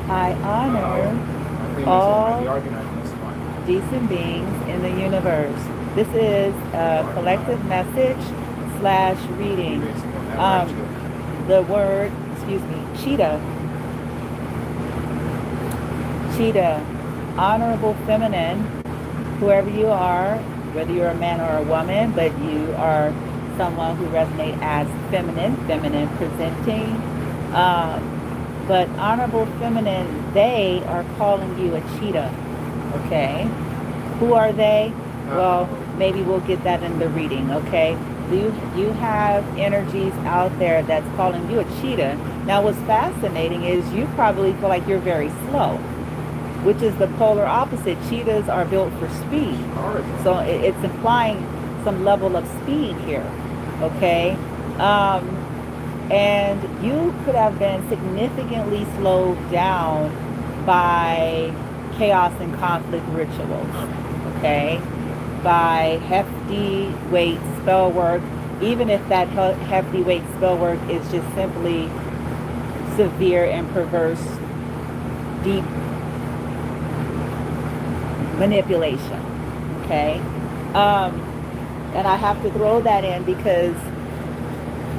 I honor all decent beings in the universe. This is a collective message slash reading. The word, excuse me, cheetah. Cheetah, honorable feminine, whoever you are, whether you're a man or a woman, but you are someone who resonates as feminine, feminine presenting. But honorable feminine, they are calling you a cheetah. Okay? Who are they? Well, maybe we'll get that in the reading, okay? You have energies out there that's calling you a cheetah. Now, what's fascinating is you probably feel like you're very slow, which is the polar opposite. Cheetahs are built for speed. So it's implying some level of speed here, okay? And you could have been significantly slowed down by chaos and conflict rituals, okay? By hefty weight spell work, even if that hefty weight spell work is just simply severe and perverse, deep manipulation, okay? And I have to throw that in because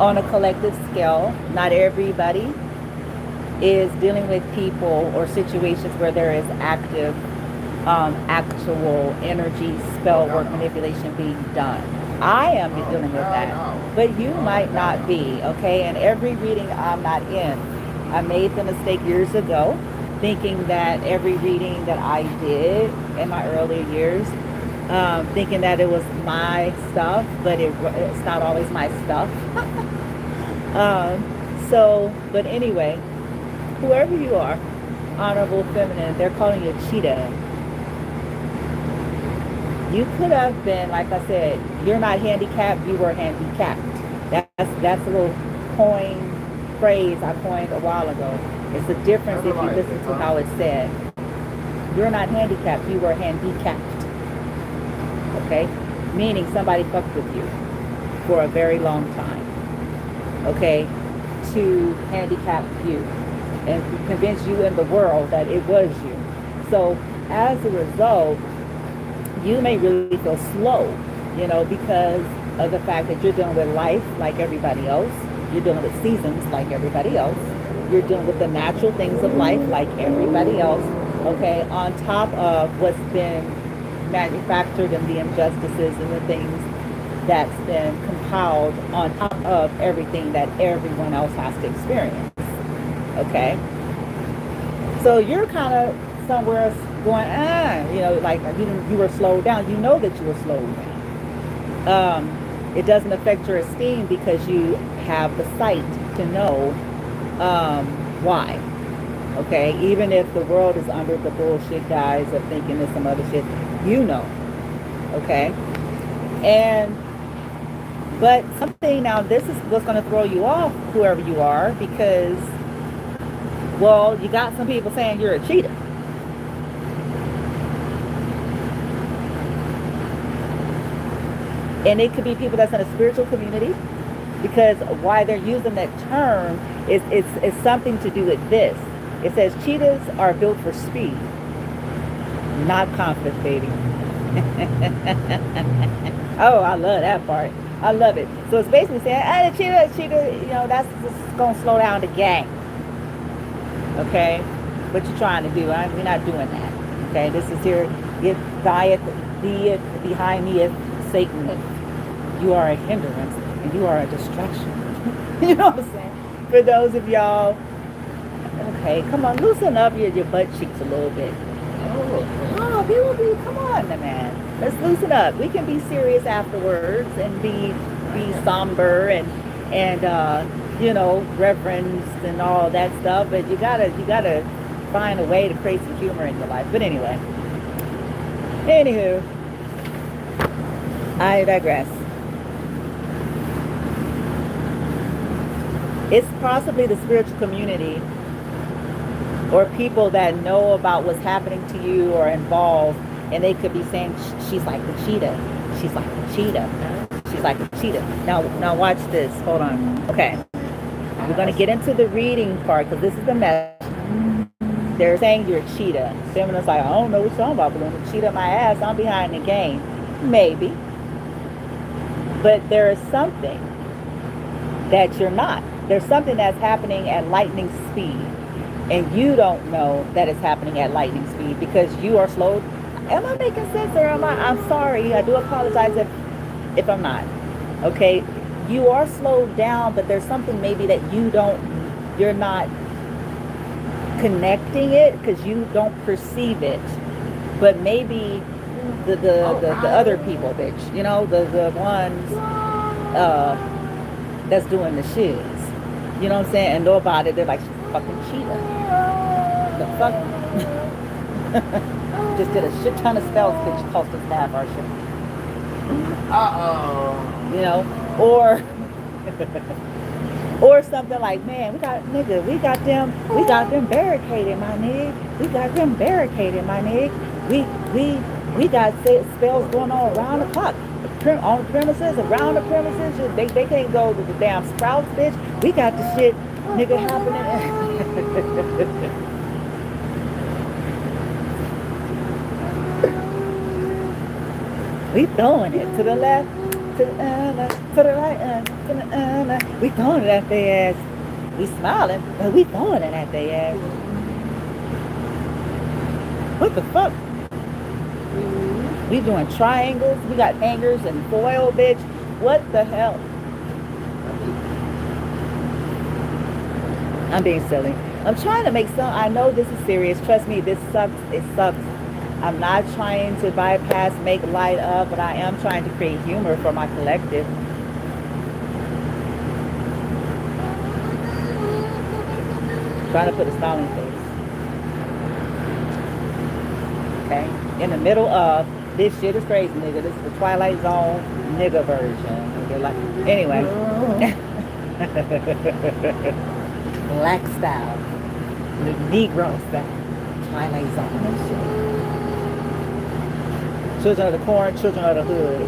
on a collective scale, not everybody is dealing with people or situations where there is active, actual energy, spell work, manipulation being done. I am dealing with that, but you might not be, okay? And every reading I'm not in. I made the mistake years ago thinking that every reading that I did in my earlier years, thinking that it was my stuff, but it's not always my stuff. But anyway, whoever you are, honorable feminine, they're calling you a cheetah. You could have been, like I said, you're not handicapped, you were handicapped. That's a little phrase I coined a while ago. It's a difference if you listen to how it's said. You're not handicapped, you were handicapped. Okay? Meaning somebody fucked with you for a very long time. Okay? To handicap you and convince you in the world that it was you. So as a result, you may really feel slow, because of the fact that you're dealing with life like everybody else. You're dealing with seasons like everybody else. You're dealing with the natural things of life like everybody else, okay, on top of what's been manufactured and the injustices and the things that's been compiled on top of everything that everyone else has to experience, okay? So you're kind of somewhere going, like you were slowed down. You know that you were slowed down. It doesn't affect your esteem because you have the sight to know why. Okay, even if the world is under the bullshit guise of thinking there's some other shit, okay? But something, now this is what's going to throw you off, whoever you are, because, well, you got some people saying you're a cheater. And it could be people that's in a spiritual community, because why they're using that term is something to do with this. It says cheetahs are built for speed, not conflict, baby. Oh, I love that part. I love it. So it's basically saying, the cheetah, that's just going to slow down the gang. Okay? What you trying to do? We're not doing that. Okay? This is here. Behind me is Satan. You are a hindrance and you are a distraction. You know what I'm saying? For those of y'all, okay, come on, loosen up your butt cheeks a little bit. Come on, man. Let's loosen up. We can be serious afterwards and be somber and reverenced and all that stuff. But you gotta find a way to create some humor in your life. But anyway, anywho, I digress. It's possibly the spiritual community or people that know about what's happening to you or involved, and they could be saying, she's like the cheetah. She's like the cheetah. She's like a cheetah. Now watch this. Hold on. Okay. We're going to get into the reading part because this is the message. They're saying you're a cheetah. Feminine's like, I don't know what you're talking about, but I'm a cheetah my ass. I'm behind the game. Maybe. But there is something that you're not. There's something that's happening at lightning speed. And you don't know that it's happening at lightning speed because you are slow. Am I making sense or am I? I'm sorry. I do apologize if I'm not. Okay. You are slowed down, but there's something maybe that you're not connecting it because you don't perceive it. But maybe the other people, bitch, you know, the ones that's doing the shiz. You know what I'm saying? And know about it, they're like, she's fucking cheetah. The fuck? Just did a shit ton of spells, bitch, cost us half our shit. You know, or something like, man, we got them barricaded, my nigga. We got them barricaded, my nigga. We got spells going on around the clock. On the premises, around the premises, they can't go to the damn sprouts, bitch. We got the shit, nigga, happening. We throwing it to the left, to the right, to the we throwing it at their ass. We smiling, but we throwing it at their ass. What the fuck? We doing triangles. We got hangers and foil, bitch. What the hell? I'm being silly. I'm trying to make some. I know this is serious. Trust me, this sucks. It sucks. I'm not trying to bypass, make light of, but I am trying to create humor for my collective. Trying to put a smiling face. Okay? In the middle of, this shit is crazy, nigga. This is the Twilight Zone nigga version. Okay, like, anyway. Black style. The Negro style. Twilight Zone and shit. Children of the Corn, Children of the Hood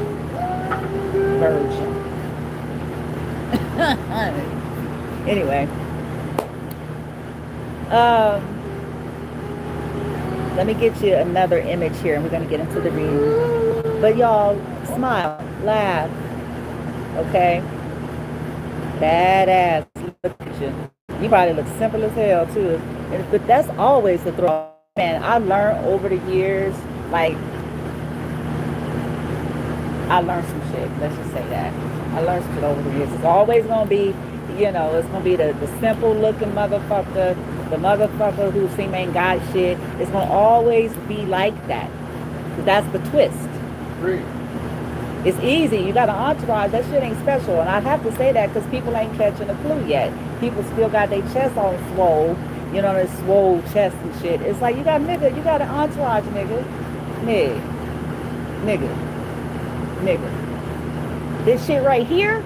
version. Anyway. Let me get you another image here and we're going to get into the reading. But y'all, smile, laugh. Okay? Badass. Look at you. You probably look simple as hell too. But that's always the throw. Man, I learned over the years, like, I learned some shit. Let's just say that. I learned some shit over the years. It's always going to be, you know, it's going to be the simple looking motherfucker, the motherfucker who seem ain't got shit. It's going to always be like that. That's the twist. Great. It's easy. You got an entourage. That shit ain't special. And I have to say that because people ain't catching the clue yet. People still got their chest on swole. You know, their swole chest and shit. It's like, you got an entourage, nigga. Nigga. This shit right here,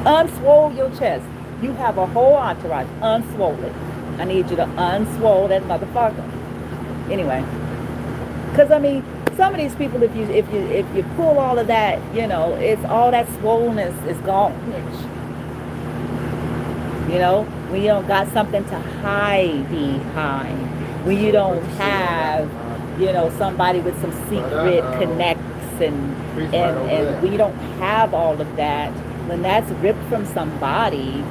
unswole your chest. You have a whole entourage, unswole it. I need you to unswole that motherfucker. Anyway, because I mean, some of these people, if you pull all of that, you know, it's all that swollenness is gone. You know, when you don't got something to hide behind, when you don't have, you know, somebody with some secret connects and when you don't have all of that, when that's ripped from somebody,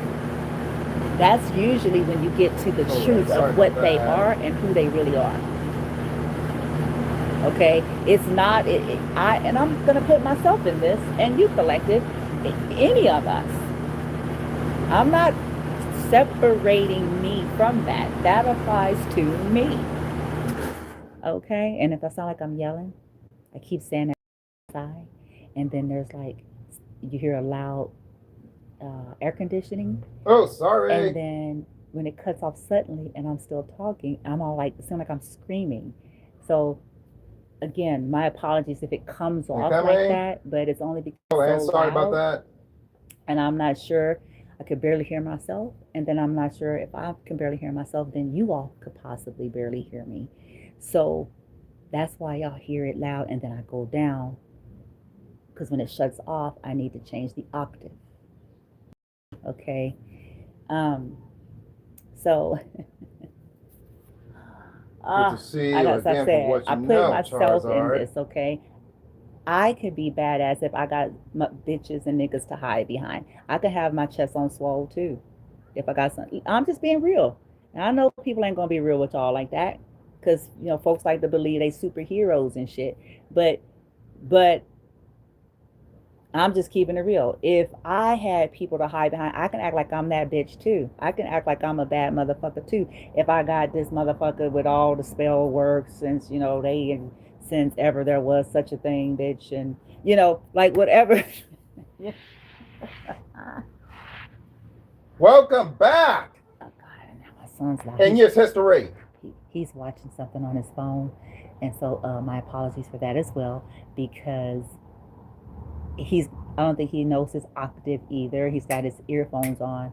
that's usually when you get to the truth of what they are and who they really are. Okay, it's not. And I'm gonna put myself in this, and you collective, any of us. I'm not separating me from that. That applies to me. Okay, and if I sound like I'm yelling, I keep saying that outside, and then there's like, you hear a loud air conditioning. Oh, sorry. And then when it cuts off suddenly and I'm still talking, I'm all like, it sounds like I'm screaming. So again, my apologies if it comes off like that, but it's only because it's so sorry loud, about that. and I'm not sure. I could barely hear myself, and then I'm not sure if I can barely hear myself, then you all could possibly barely hear me. So that's why y'all hear it loud, and then I go down, because when it shuts off, I need to change the octave. Okay. So, Good to see you as I again from said, what I you put know, myself in Charizard. this, okay? I could be badass if I got bitches and niggas to hide behind. I could have my chest on swole too. If I got something, I'm just being real. And I know people ain't gonna be real with y'all like that, because folks like to believe they superheroes and shit. But I'm just keeping it real. If I had people to hide behind, I can act like I'm that bitch too. I can act like I'm a bad motherfucker too. If I got this motherfucker with all the spell work since since ever there was such a thing, bitch, and like whatever. Yeah. Welcome back Oh God, and now my son's like in years history. he's watching something on his phone, and so my apologies for that as well, because I don't think he knows his octave either. He's got his earphones on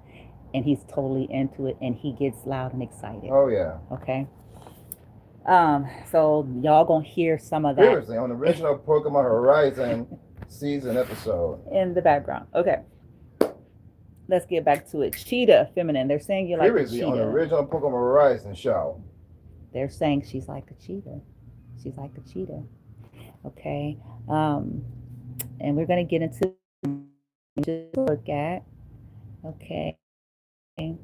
and he's totally into it and he gets loud and excited. Oh yeah. Okay. So y'all gonna hear some of that Previously on the original Pokemon Horizon season episode. in the background. Okay. Let's get back to it. Cheetah, feminine. They're saying you're like a Previously on the cheetah. original Pokemon Horizon show. They're saying she's like a cheetah. She's like a cheetah. Okay. And we're gonna get into just look at. Okay. To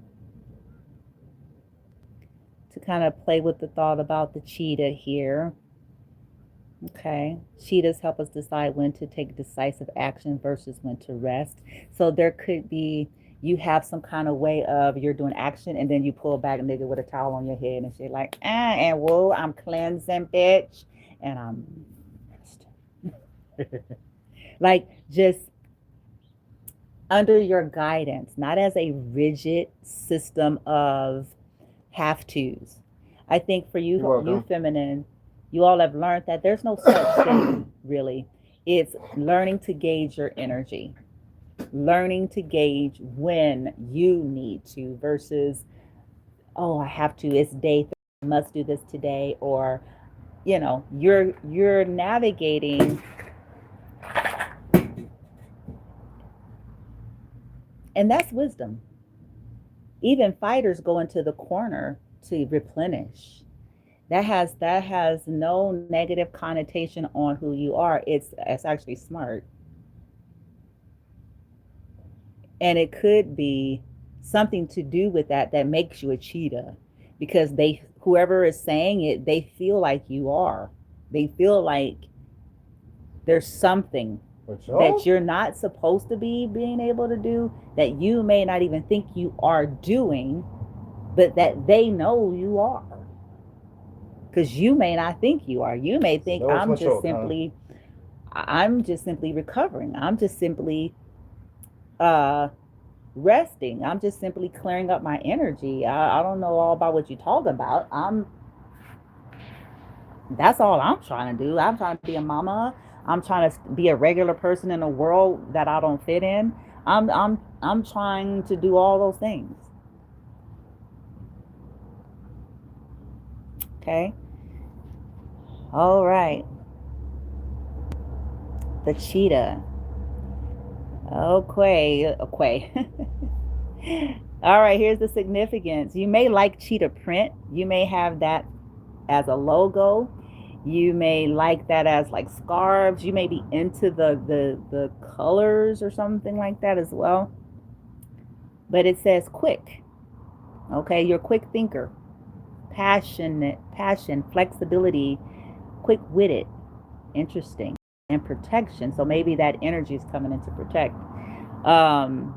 kind of play with the thought about the cheetah here. Okay. Cheetahs help us decide when to take decisive action versus when to rest. So there could be, you have some kind of way of you're doing action and then you pull back a nigga with a towel on your head and shit like, and whoa, I'm cleansing, bitch. And I'm like just under your guidance, not as a rigid system of have tos. I think for you feminine, you all have learned that there's no such thing really. It's learning to gauge your energy, learning to gauge when you need to versus, oh, I have to. It's day 3. I must do this today, or you're navigating. And that's wisdom. Even fighters go into the corner to replenish. That has no negative connotation on who you are. It's actually smart. And it could be something to do with that makes you a cheetah, because whoever is saying it, they feel like you are. They feel like there's something that you're not supposed to be being able to do, that you may not even think you are doing, but that they know you are. Because you may not think you are. You may think I'm just simply recovering. I'm just simply resting. I'm just simply clearing up my energy. I don't know all about what you're talking about. That's all I'm trying to do. I'm trying to be a mama. I'm trying to be a regular person in a world that I don't fit in. I'm trying to do all those things. Okay. All right. The cheetah. Okay. All right, here's the significance. You may like cheetah print. You may have that as a logo. You may like that as like scarves. You may be into the colors or something like that as well. But it says quick. Okay, you're a quick thinker. Passion, flexibility, quick-witted, interesting, and protection. So maybe that energy is coming in to protect.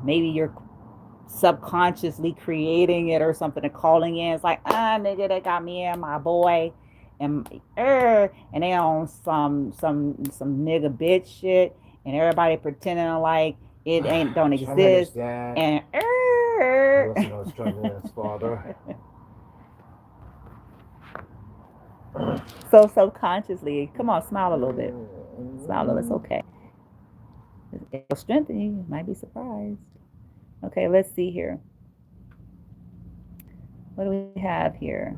Maybe you're subconsciously creating it or something and calling in. It's like, nigga, they got me and my boy, and they on some nigga bitch shit, and everybody pretending like it don't exist. And father. So subconsciously, come on, smile a little bit. Smile a little. It's okay. It'll strengthen you. You might be surprised. Okay, let's see here. What do we have here?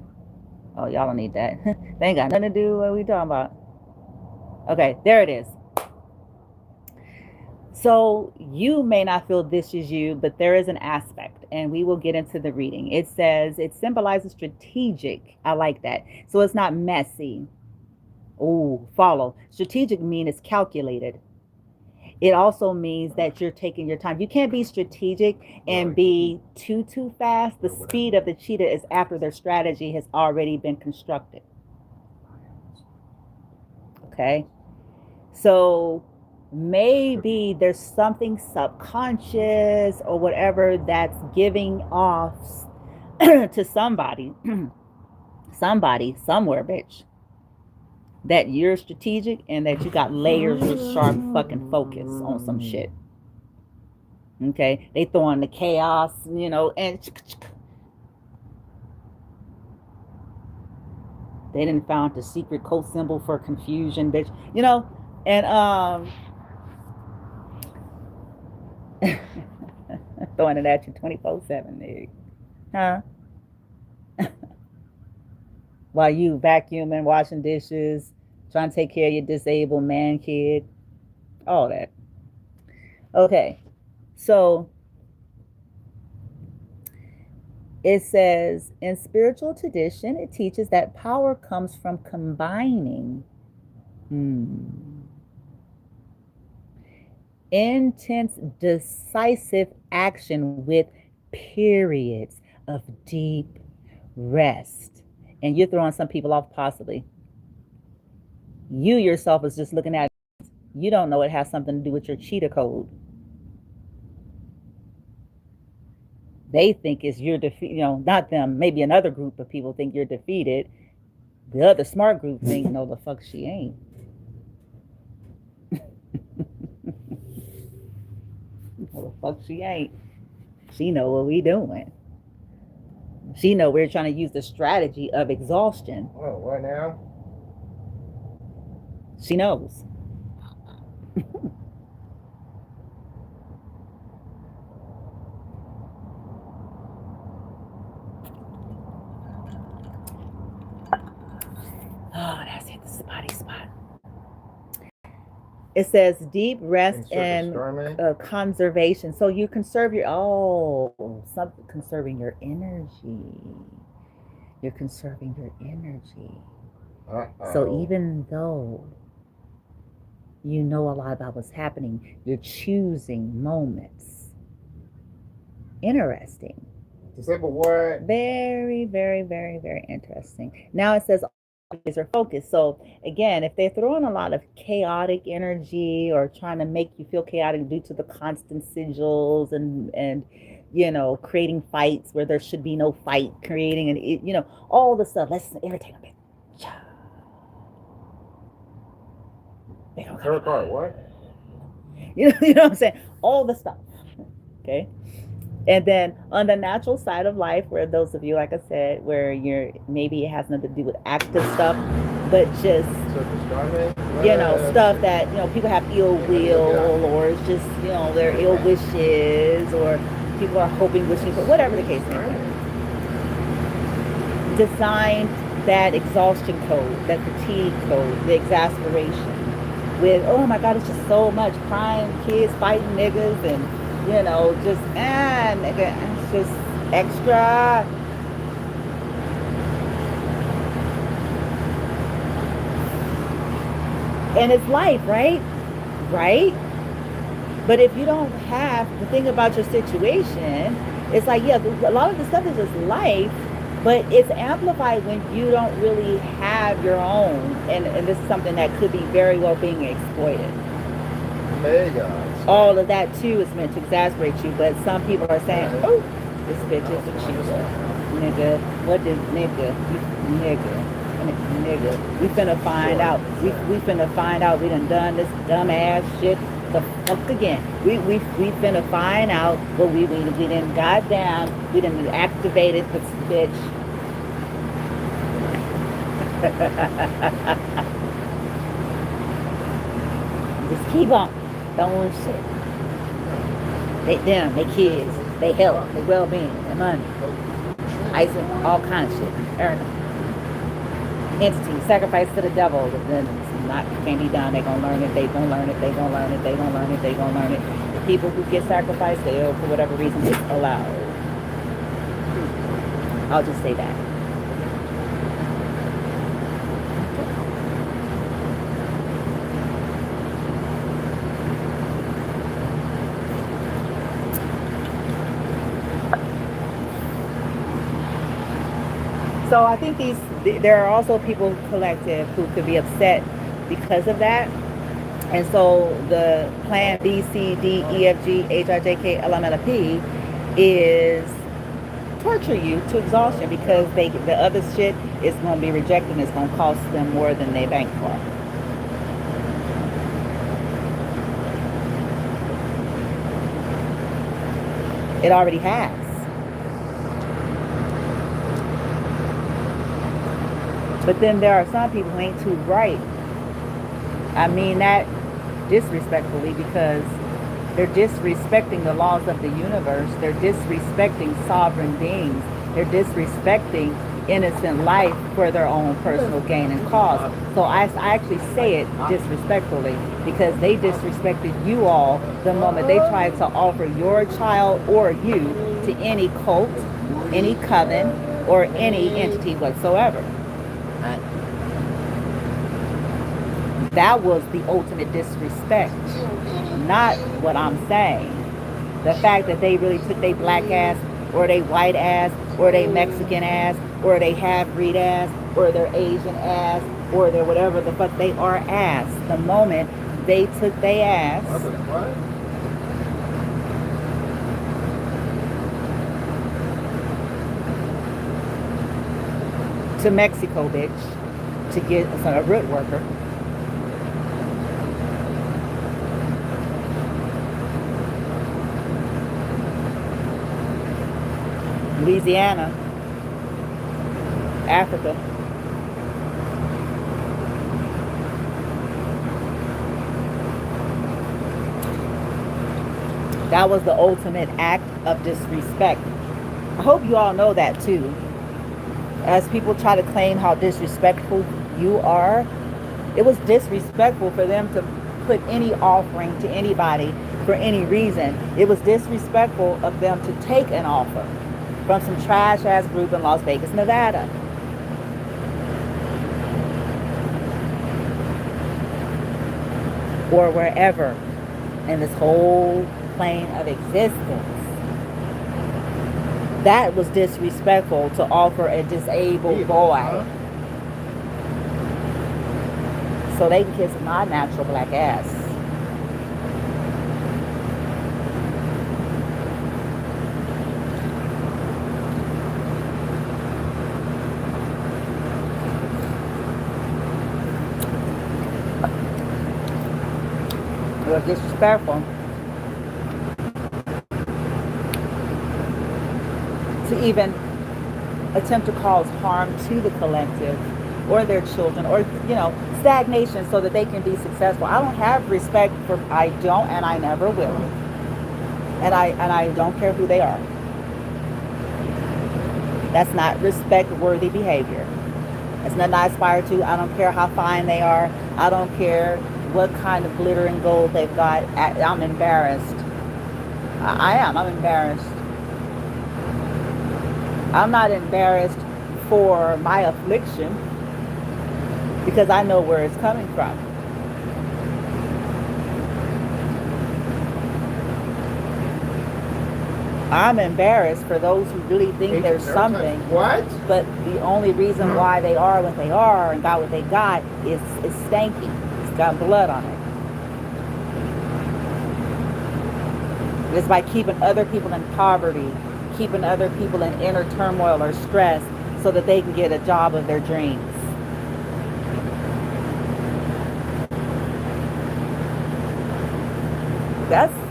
Oh, y'all don't need that. They ain't got nothing to do with what we talking about. Okay, there it is. So you may not feel this is you, but there is an aspect, and we will get into the reading. It says it symbolizes strategic. I like that. So it's not messy. Oh, follow. Strategic mean it's calculated. It also means that you're taking your time. You can't be strategic and be too fast. The speed of the cheetah is after their strategy has already been constructed. Okay. So maybe there's something subconscious or whatever that's giving off to somebody, somebody, somewhere, bitch, that you're strategic and that you got layers of sharp fucking focus on some shit. Okay, they throw in the chaos, you know, and they didn't found the secret code symbol for confusion, bitch, you know, and throwing it at you 24/7, nigga. Huh? While you vacuuming, washing dishes, trying to take care of your disabled man kid, all that. Okay, so it says in spiritual tradition, it teaches that power comes from combining intense, decisive action with periods of deep rest. And you're throwing some people off, possibly. You yourself is just looking at it. You don't know it has something to do with your cheetah code. They think it's you're defeated, you know, not them. Maybe another group of people think you're defeated. The other smart group think, no, the fuck she ain't. No, the fuck she ain't. She know what we doing. She know we're trying to use the strategy of exhaustion. Oh, what now? She knows. Oh, that's it, the spotty spot. It says deep rest and conservation. So you conserve your, something conserving your energy. You're conserving your energy. So even though you know a lot about what's happening, you're choosing moments. Interesting. Disabled what? Very, very, very, very interesting. Now it says are focused. So again, if they're throwing a lot of chaotic energy or trying to make you feel chaotic due to the constant sigils and you know, creating fights where there should be no fight, creating and you know, all the stuff, let's irritate them. Third part, what? You know what I'm saying? All the stuff. Okay. And then on the natural side of life, where those of you, like I said, where you're maybe it has nothing to do with active stuff, but just you know, stuff that, you know, people have ill will or it's just, you know, their ill wishes or people are hoping, wishing, but whatever the case may be. Design that exhaustion code, that fatigue code, the exasperation with, oh my God, it's just so much crying, kids fighting niggas and you know, just, nigga, it's just extra. And it's life, right? Right? But if you don't have the thing about your situation, it's like, yeah, a lot of the stuff is just life, but it's amplified when you don't really have your own. And this is something that could be very well being exploited. Mega. All of that too is meant to exasperate you, but some people are saying, oh, this bitch is a cheater. Nigga, what did nigga? We finna find out. We finna find out we done this dumbass shit the fuck again. We finna find out what we done goddamn, we done activated this bitch. Just keep on. Throwing shit. They kids, they health, they well-being, their money, icing, all kinds of shit. Everything. Entity, sacrifice to the devil, then not can't be done. They're gonna learn it. They gonna learn it. They gonna learn it. They gonna learn it. They gonna learn it. The people who get sacrificed, they'll, for whatever reason, it's allowed. I'll just say that. So I think there are also people collective who could be upset because of that. And so the plan B, C, D, E, F, G, H, I, J, K, L, M, N, P is torture you to exhaustion, because the other shit is going to be rejected and it's going to cost them more than they bank for. It already has. But then there are some people who ain't too bright. I mean that disrespectfully, because they're disrespecting the laws of the universe. They're disrespecting sovereign beings. They're disrespecting innocent life for their own personal gain and cause. So I actually say it disrespectfully, because they disrespected you all the moment they tried to offer your child or you to any cult, any coven, or any entity whatsoever. That was the ultimate disrespect, not what I'm saying. The fact that they really took their black ass, or they white ass, or they Mexican ass, or they half-breed ass, or their Asian ass, or their whatever the fuck they are ass. The moment they took their ass to Mexico, bitch, to get a root worker. Louisiana, Africa. That was the ultimate act of disrespect. I hope you all know that too. As people try to claim how disrespectful you are, it was disrespectful for them to put any offering to anybody for any reason. It was disrespectful of them to take an offer from some trash ass group in Las Vegas, Nevada. Or wherever in this whole plane of existence. That was disrespectful to offer a disabled boy. So they can kiss my natural black ass. It was disrespectful to even attempt to cause harm to the collective or their children, or stagnation so that they can be successful. I don't have respect for, I don't, and I never will. And I don't care who they are. That's not respect-worthy behavior. That's nothing I aspire to. I don't care how fine they are. I don't care what kind of glitter and gold they've got. I'm embarrassed. I'm embarrassed. I'm not embarrassed for my affliction, because I know where it's coming from. I'm embarrassed for those who really think there's something. What? But the only reason why they are what they are and got what they got is stanky. It's got blood on it. It's by keeping other people in poverty, keeping other people in inner turmoil or stress so that they can get a job of their dreams.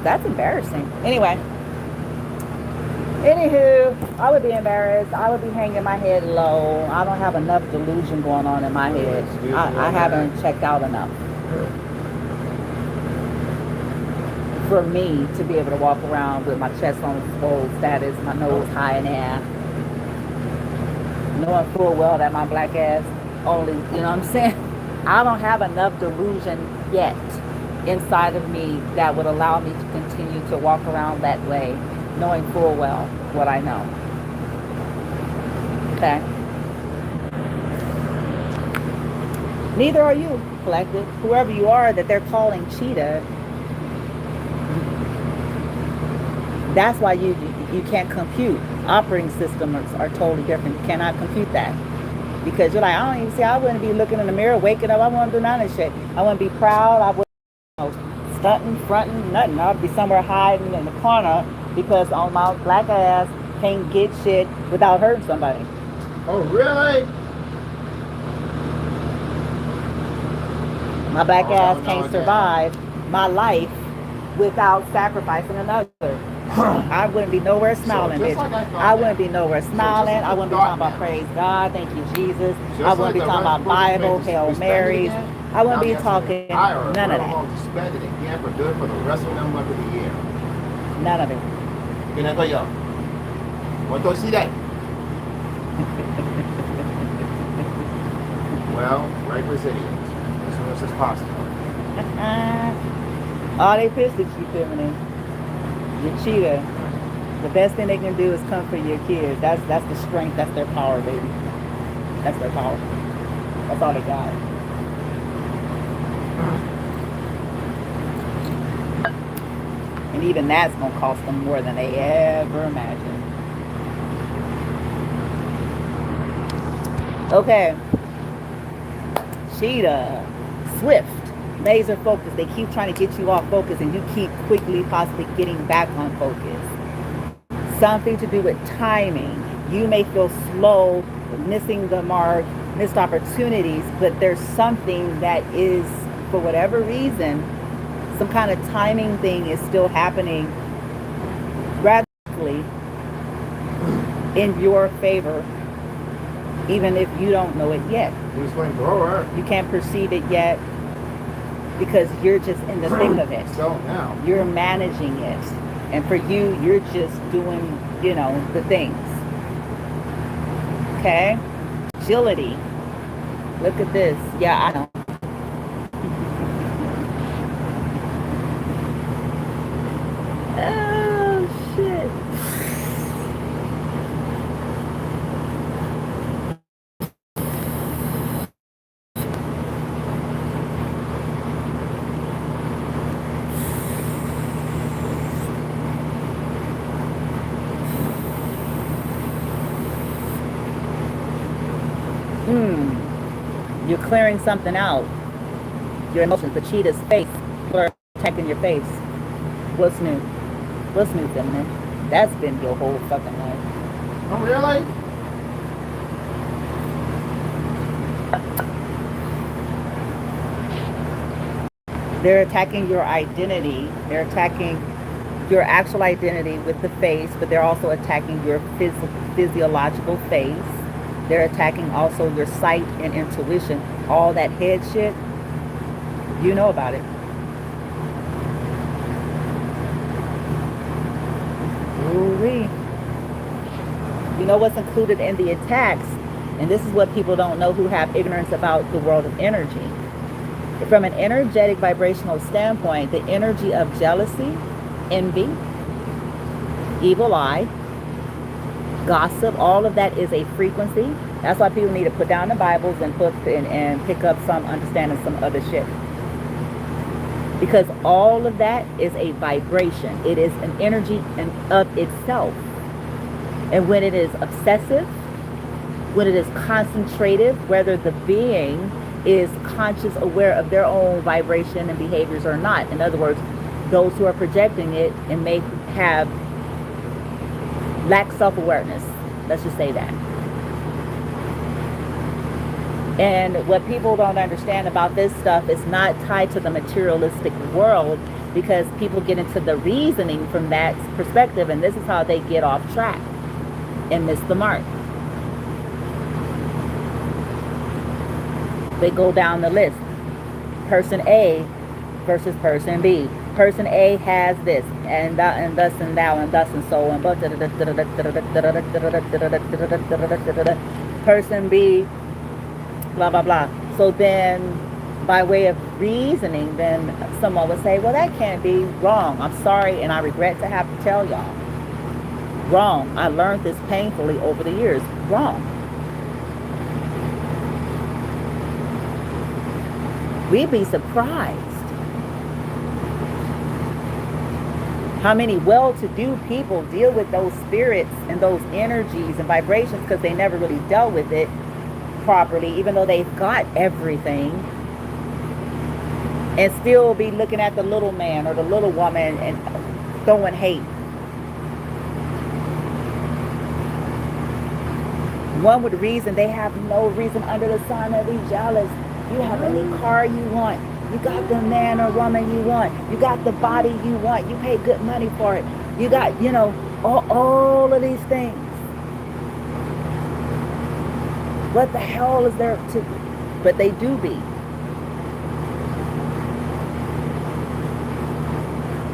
That's embarrassing. Anyway. Anywho, I would be embarrassed. I would be hanging my head low. I don't have enough delusion going on in my head. I haven't checked out enough for me to be able to walk around with my chest on full status, my nose high in the air, knowing full well that my black ass only, you know what I'm saying? I don't have enough delusion yet inside of me that would allow me to continue to walk around that way, knowing full well what I know. Okay? Neither are you, collective. Whoever you are that they're calling cheetah, that's why you can't compute. Operating systems are totally different. You cannot compute that. Because you're like, I don't even see, I wouldn't be looking in the mirror, waking up, I wouldn't do none of this shit. I wouldn't be proud, I wouldn't, stunting, fronting, nothing. I'd be somewhere hiding in the corner because on my black ass can't get shit without hurting somebody. Oh, really? My black ass can't survive my life without sacrificing another. I wouldn't be nowhere smiling, bitch. I wouldn't be nowhere smiling. I wouldn't be talking about praise God, thank you, Jesus. I wouldn't be talking about Bible, Hail Marys. I wouldn't be talking none of that. Spend it again for good for the rest of them month of the year. None of it. Can I go, yo? Want to see that? Well, right for idiots. As soon as it's possible. All they pissed at you, feminine. Your cheetah. The best thing they can do is comfort your kids. That's the strength. That's their power, baby. That's their power. That's all they got. And even that's gonna cost them more than they ever imagined. Okay. Cheetah. Swift. Laser focus. They keep trying to get you off focus and you keep quickly possibly getting back on focus. Something to do with timing. You may feel slow, missing the mark, missed opportunities, but there's something that is, for whatever reason, some kind of timing thing is still happening radically in your favor, even if you don't know it yet. You can't perceive it yet because you're just in the thick of it. So now you're managing it. And for you, you're just doing, the things. Okay? Agility. Look at this. Yeah, I know. Oh, shit. You're clearing something out. Your emotions, the cheetah's face. People are attacking your face. What's new? What's new, feminine? That's been your whole fucking life. Oh, really? They're attacking your identity. They're attacking your actual identity with the face, but they're also attacking your physiological face. They're attacking also your sight and intuition. All that head shit, you know about it. Ooh-wee. You know what's included in the attacks, and this is what people don't know who have ignorance about the world of energy. From an energetic vibrational standpoint, the energy of jealousy, envy, evil eye, gossip, all of that is a frequency. That's why people need to put down the Bibles and pick up some understanding some other shit. Because all of that is a vibration. It is an energy of itself. And when it is obsessive, when it is concentrated, whether the being is conscious, aware of their own vibration and behaviors or not. In other words, those who are projecting it and may have lack self-awareness. Let's just say that. And what people don't understand about this stuff is not tied to the materialistic world, because people get into the reasoning from that perspective, and this is how they get off track and miss the mark. They go down the list. Person A versus person B. Person A has this, and thus and thou, and thus and so, and person B, blah blah blah. So then by way of reasoning, then someone would say, well, that can't be. Wrong. I'm sorry, and I regret to have to tell y'all. Wrong. I learned this painfully over the years. Wrong. We'd be surprised how many well-to-do people deal with those spirits and those energies and vibrations because they never really dealt with it properly, even though they've got everything, and still be looking at the little man or the little woman and throwing hate. One would reason they have no reason under the sun to be jealous. You have any car you want. You got the man or woman you want. You got the body you want. You pay good money for it. You got, you know, all of these things. What the hell is there to... But they do be.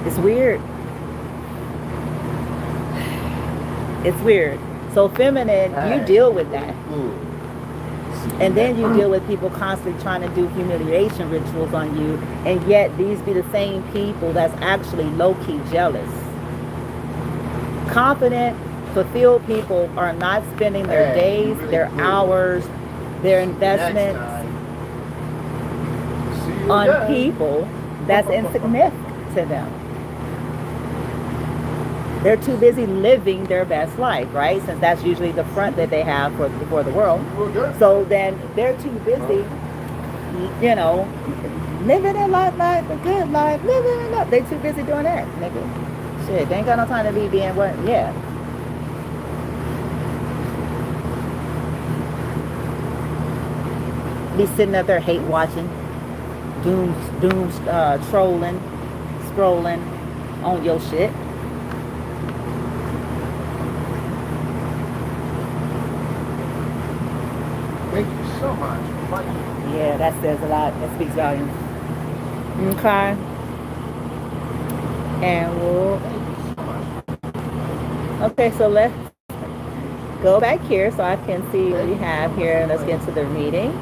It's weird. It's weird. So feminine, you deal with that. And then you deal with people constantly trying to do humiliation rituals on you, and yet these be the same people that's actually low-key jealous. Confident, fulfilled people are not spending their days, their hours, their investments on people that's insignificant to them. They're too busy living their best life, right? Since that's usually the front that they have for the world. So then they're too busy, you know, living their life, the good life, living it up. They too busy doing that, nigga. Shit, they ain't got no time to be being what? Yeah. Be sitting up there hate watching, doom, trolling, scrolling on your shit. Thank you so much. Yeah, that says a lot. That speaks volumes. Okay. And we'll... Okay, so let's go back here so I can see what we have here. Let's get into the reading.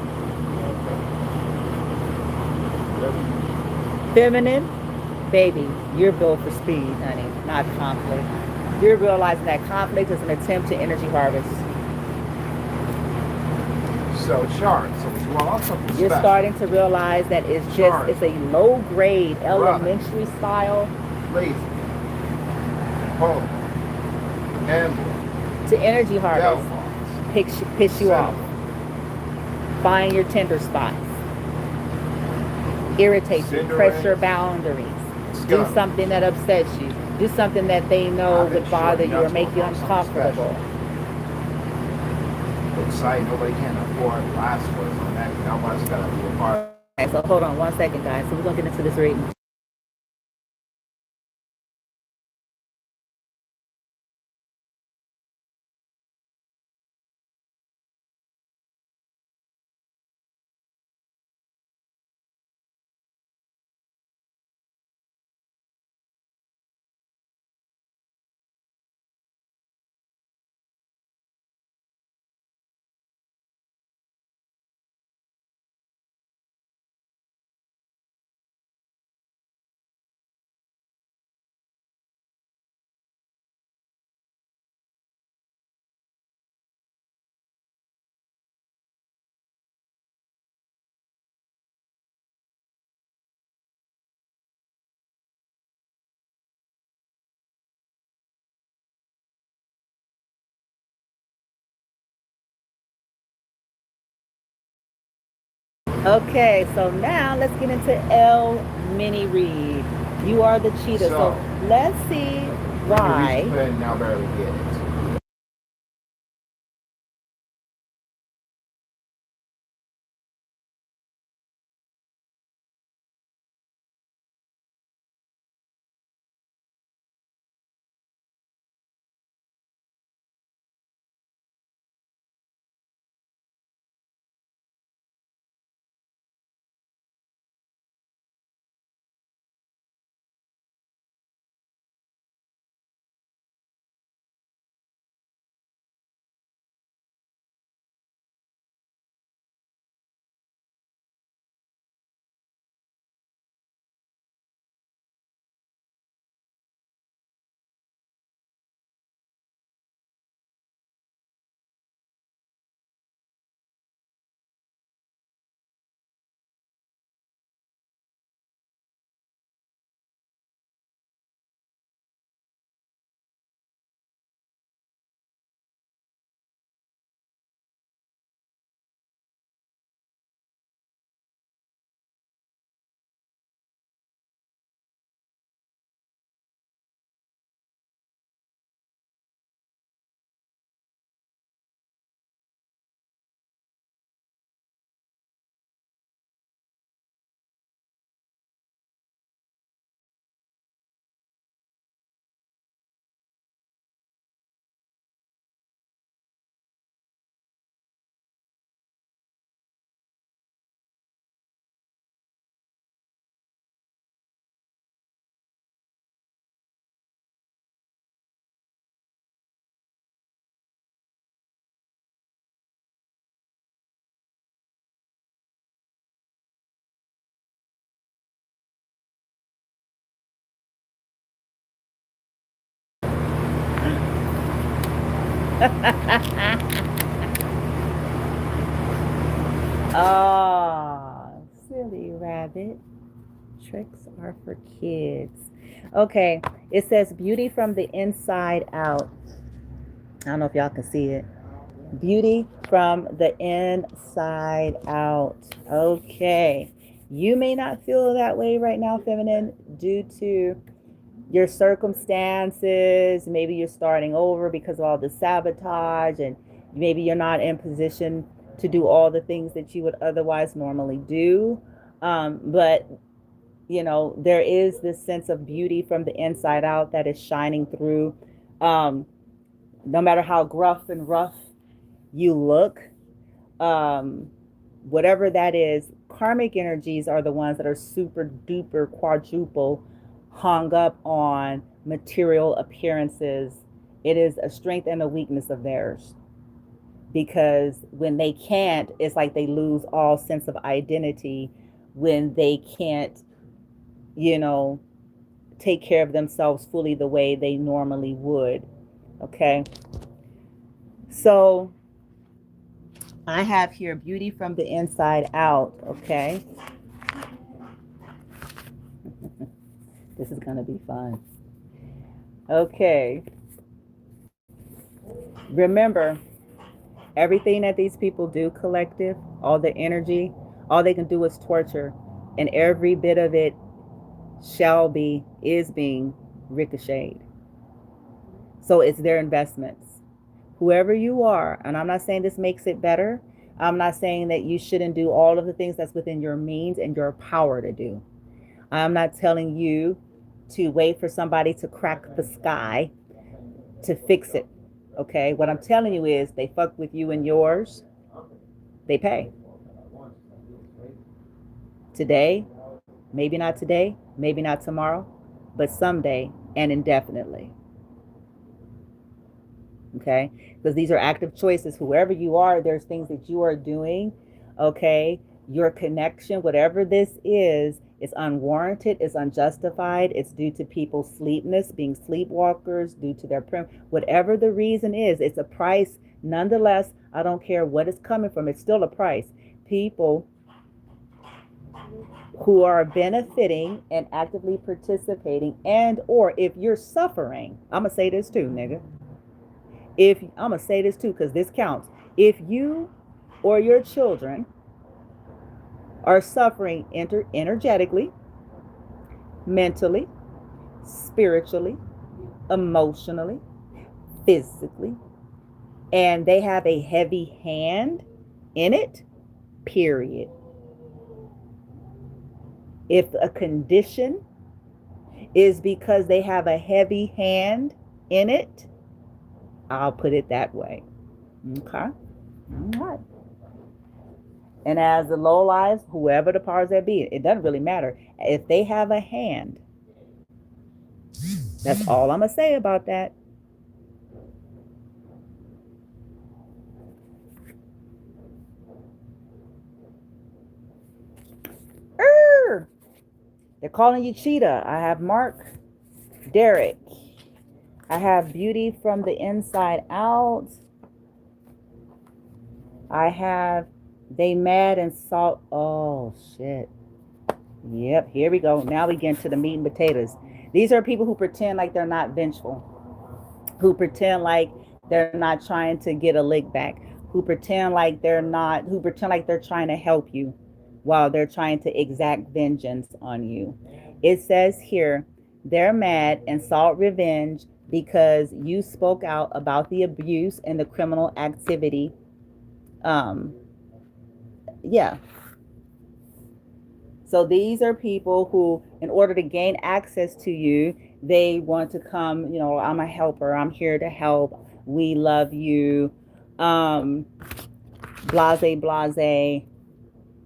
Feminine, baby, you're built for speed, honey, not conflict. You're realizing that conflict is an attempt to energy harvest. So charged. So you want something You're special. starting to realize that it's just, it's a low grade, elementary style. Lazy. Home. Amber. To energy harvest. Piss you off. Find your tender spots. Irritate you. Press your boundaries. Do something that upsets you. Do something that they know would bother you or make you uncomfortable. Site, nobody can afford last words on that. Nobody's got to be a part. Okay, so hold on one second, guys. So we're going to get into this reading. Okay, so now let's get into L mini read. You are the cheetah. So let's see why. Now barely get it. Oh, silly rabbit. Tricks are for kids. Okay, it says beauty from the inside out. I don't know if y'all can see it. Beauty from the inside out. Okay. You may not feel that way right now, feminine, due to your circumstances. Maybe you're starting over because of all the sabotage, and maybe you're not in position to do all the things that you would otherwise normally do. But you know, there is this sense of beauty from the inside out that is shining through. No matter how gruff and rough you look, um, whatever that is, karmic energies are the ones that are super duper quadruple hung up on material appearances. It is a strength and a weakness of theirs, because when they can't, it's like they lose all sense of identity when they can't, you know, take care of themselves fully the way they normally would. Okay. So I have here beauty from the inside out. Okay. This is going to be fun. Okay. Remember, everything that these people do, collective, all the energy, all they can do is torture. And every bit of it is being ricocheted. So it's their investments. Whoever you are, and I'm not saying this makes it better. I'm not saying that you shouldn't do all of the things that's within your means and your power to do. I'm not telling you to wait for somebody to crack the sky to fix it. Okay? What I'm telling you is they fuck with you and yours, they pay. Today, maybe not today, maybe not tomorrow, but someday and indefinitely. Okay? Because these are active choices. Whoever you are, there's things that you are doing. Okay? Your connection, whatever this is, it's unwarranted, it's unjustified, it's due to people's sleepness, being sleepwalkers, due to their whatever the reason is, it's a price. Nonetheless, I don't care what it's coming from, it's still a price. People who are benefiting and actively participating, and or if you're suffering, I'm gonna say this too, nigga. I'm gonna say this too, because this counts. If you or your children are suffering energetically, mentally, spiritually, emotionally, physically, and they have a heavy hand in it, period. If a condition is because they have a heavy hand in it, I'll put it that way. Okay? All right. And as the low lives, whoever the powers that be, it doesn't really matter. If they have a hand, that's all I'm going to say about that. They're calling you cheetah. I have Mark, Derek. I have beauty from the inside out. I have they mad and salt. Oh, shit. Yep, here we go. Now we get into the meat and potatoes. These are people who pretend like they're not vengeful, who pretend like they're not trying to get a lick back, who pretend like they're trying to help you while they're trying to exact vengeance on you. It says here, they're mad and sought revenge because you spoke out about the abuse and the criminal activity. Yeah. So these are people who, in order to gain access to you, they want to come, you know, I'm a helper, I'm here to help, we love you, blase.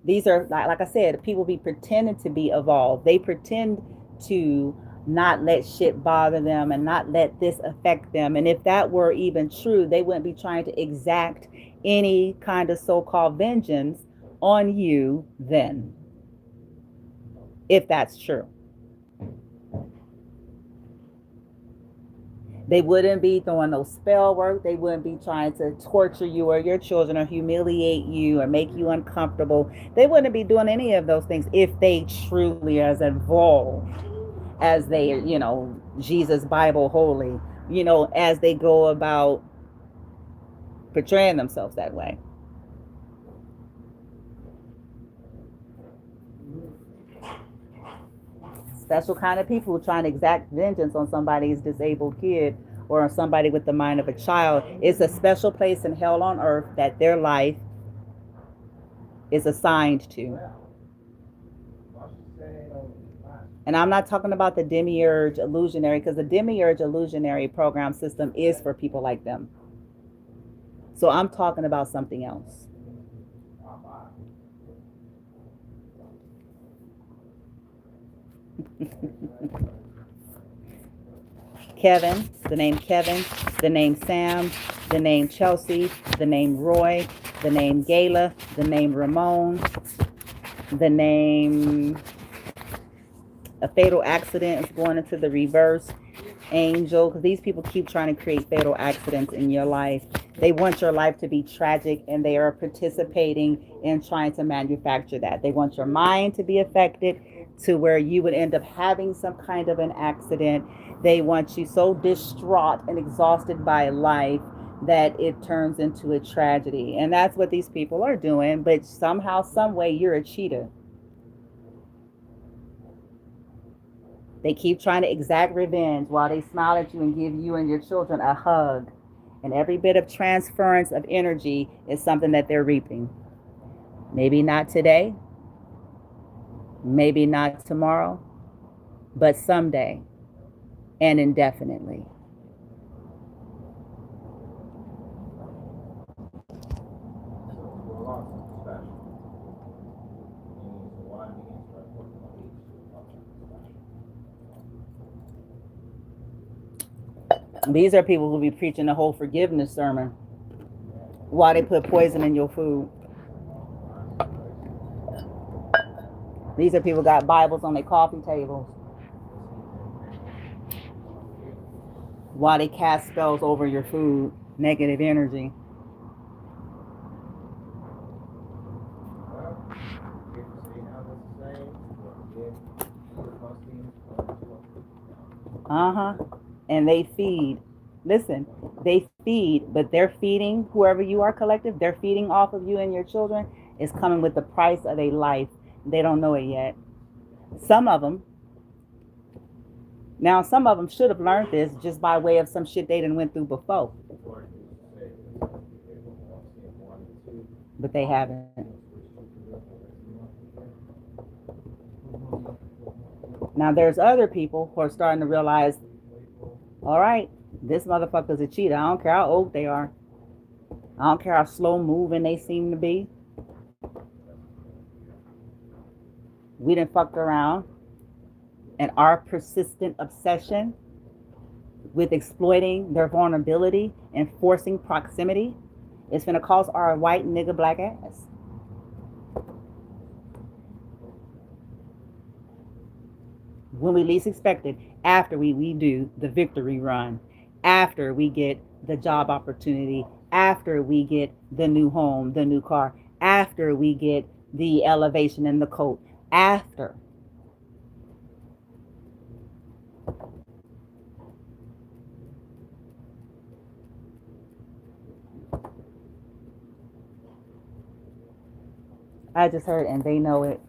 These are, like I said, people be pretending to be evolved. They pretend to not let shit bother them and not let this affect them. And if that were even true, they wouldn't be trying to exact any kind of so-called vengeance on you then, if that's true. They wouldn't be doing no spell work. They wouldn't be trying to torture you or your children or humiliate you or make you uncomfortable. They wouldn't be doing any of those things if they truly as involved as they, Jesus Bible holy, as they go about portraying themselves that way. Special kind of people who trying to exact vengeance on somebody's disabled kid or on somebody with the mind of a child. It's a special place in hell on earth that their life is assigned to. And I'm not talking about the demiurge illusionary, because the demiurge illusionary program system is for people like them. So I'm talking about something else. Kevin, the name Sam, the name Chelsea, the name Roy, the name Gayla, the name Ramon, the name a fatal accident is going into the reverse. Angel, because these people keep trying to create fatal accidents in your life. They want your life to be tragic, and they are participating in trying to manufacture that. They want your mind to be affected to where you would end up having some kind of an accident. They want you so distraught and exhausted by life that it turns into a tragedy. And that's what these people are doing. But somehow, some way, you're a cheater. They keep trying to exact revenge while they smile at you and give you and your children a hug. And every bit of transference of energy is something that they're reaping. Maybe not today, maybe not tomorrow, but someday and indefinitely. These are people who will be preaching the whole forgiveness sermon while they put poison in your food. These are people who got Bibles on their coffee tables while they cast spells over your food, negative energy. And they feed. Listen, they feed, but they're feeding whoever you are collective. They're feeding off of you and your children. Is coming with the price of a life. They don't know it yet. Some of them should have learned this just by way of some shit they done went through before. But they haven't. Now there's other people who are starting to realize, all right, this motherfucker's a cheater. I don't care how old they are. I don't care how slow moving they seem to be. We done fucked around, and our persistent obsession with exploiting their vulnerability and forcing proximity is going to cause our white nigga black ass. When we least expect it, after we do the victory run, after we get the job opportunity, after we get the new home, the new car, after we get the elevation in the coat, after. I just heard, and they know it.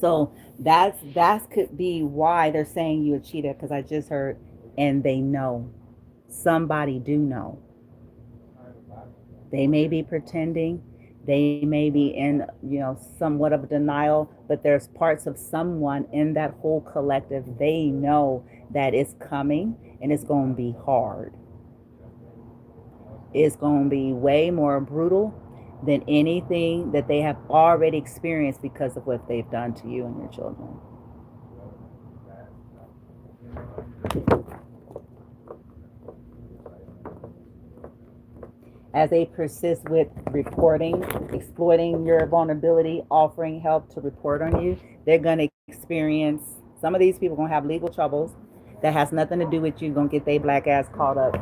So that could be why they're saying you a cheater, because I just heard, and they know. Somebody do know. They may be pretending. They may be in, somewhat of denial, but there's parts of someone in that whole collective. They know that it's coming, and it's going to be hard. It's going to be way more brutal than anything that they have already experienced because of what they've done to you and your children. As they persist with reporting, exploiting your vulnerability, offering help to report on you, they're going to experience, some of these people are going to have legal troubles. that has nothing to do with you gonna get their black ass caught up.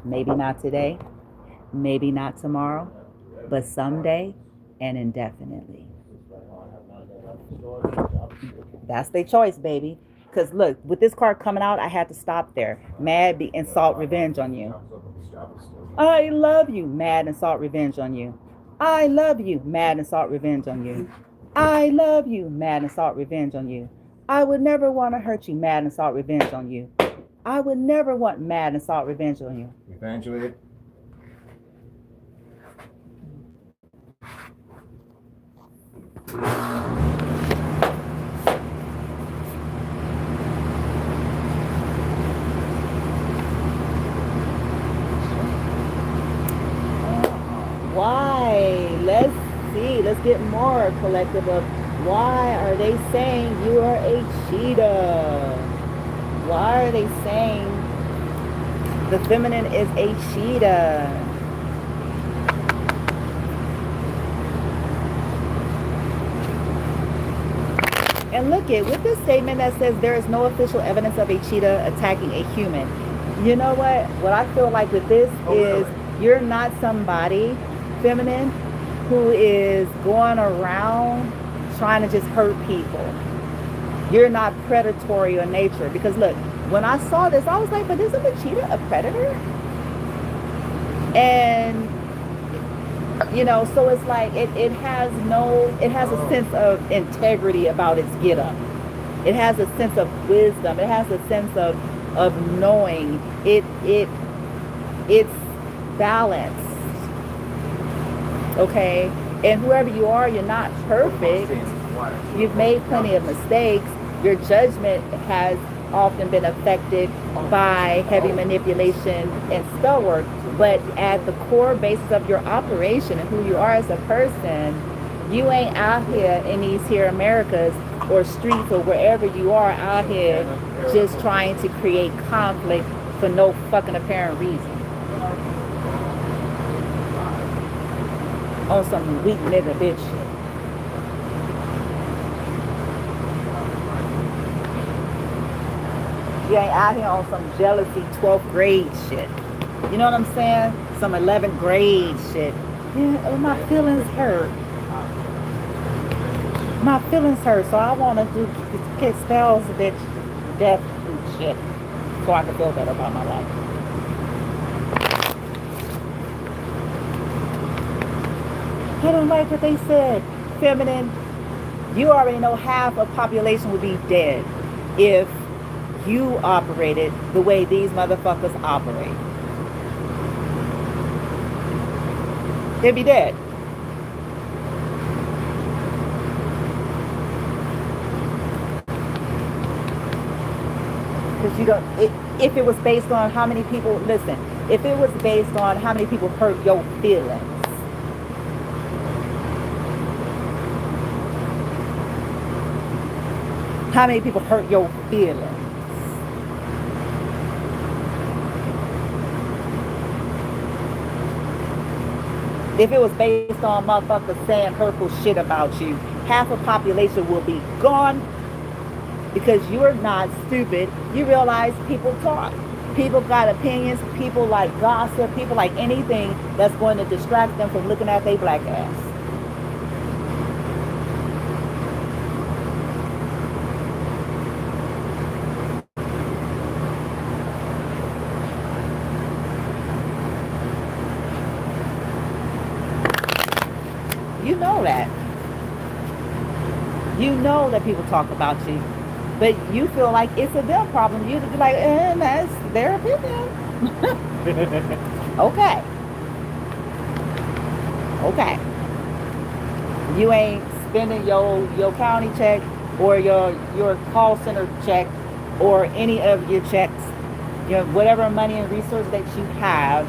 Maybe not today, maybe not tomorrow, but someday and indefinitely. That's their choice, baby. Because look, with this card coming out, I had to stop there. Mad, insult, revenge on you. I love you. Mad, insult, revenge on you. I love you. Mad, insult, revenge on you. I love you. Mad, insult, revenge on you. I would never want to hurt you. Mad, insult, revenge on you. I would never want mad, insult, revenge on you. Eventually. Why? Let's see. Let's get more collective of why are they saying you are a cheetah? Why are they saying the feminine is a cheetah? And look at with this statement that says there is no official evidence of a cheetah attacking a human. You know what? What I feel like with this is you're not somebody, feminine, who is going around trying to just hurt people. You're not predatory in nature. Because look, when I saw this, I was like, but isn't the cheetah a predator? And you know, so it's like it has a sense of integrity about its get up. It has a sense of wisdom. It has a sense of knowing. It's balanced. Okay? And whoever you are, you're not perfect. You've made plenty of mistakes. Your judgment has often been affected by heavy manipulation and spell work. But at the core basis of your operation and who you are as a person, you ain't out here in these here Americas or streets or wherever you are out here just trying to create conflict for no fucking apparent reason. On some weak nigga bitch shit. You ain't out here on some jealousy 12th grade shit. You know what I'm saying? Some 11th grade shit. Yeah, my feelings hurt. My feelings hurt, so I want to get spells, bitch, death and shit, so I can feel better about my life. I don't like what they said. Feminine, you already know half of population would be dead if you operated the way these motherfuckers operate. They'd be dead. Because you don't, if it was based on how many people, listen, if it was based on how many people hurt your feelings, how many people hurt your feelings? If it was based on motherfuckers saying hurtful shit about you, half the population will be gone because you're not stupid. You realize people talk. People got opinions. People like gossip. People like anything that's going to distract them from looking at their black ass. You know that. You know that people talk about you. But you feel like it's a them problem. You'd be like, that's their opinion. Okay. Okay. You ain't spending your county check or your call center check or any of your checks, whatever money and resources that you have.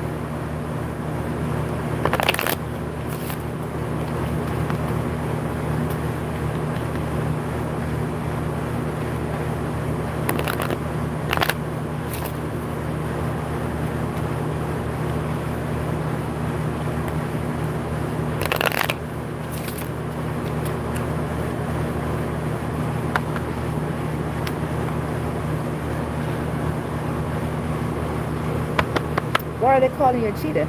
are they calling you a cheetah?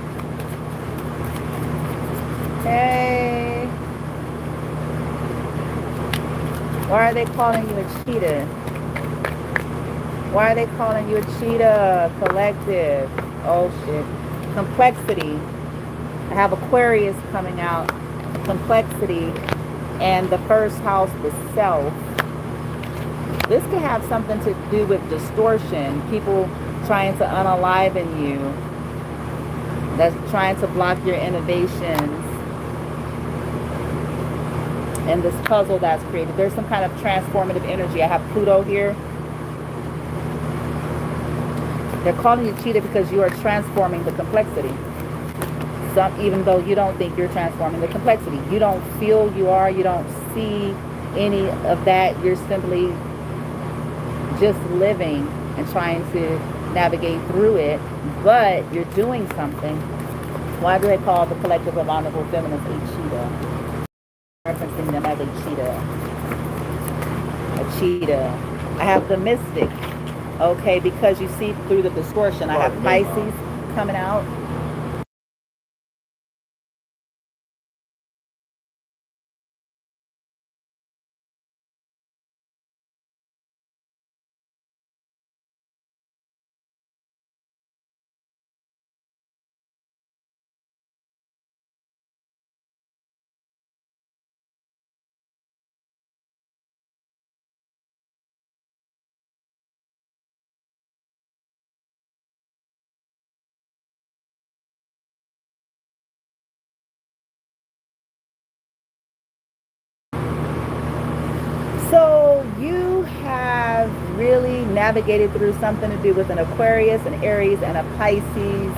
Hey. Why are they calling you a cheetah? Why are they calling you a cheetah? Collective. Oh shit. Complexity. I have Aquarius coming out. Complexity. And the first house, the self. This could have something to do with distortion. People trying to unaliven you. That's trying to block your innovations. And this puzzle that's created. There's some kind of transformative energy. I have Pluto here. They're calling you cheetah because you are transforming the complexity. Even though you don't think you're transforming the complexity. You don't feel you are. You don't see any of that. You're simply just living and trying to navigate through it. But you're doing something. Why do they call the collective of honorable feminists a cheetah? Referencing them as a cheetah. A cheetah. I have the mystic. Okay, because you see through the distortion. I have Pisces coming out. So you have really navigated through something to do with an Aquarius, an Aries, and a Pisces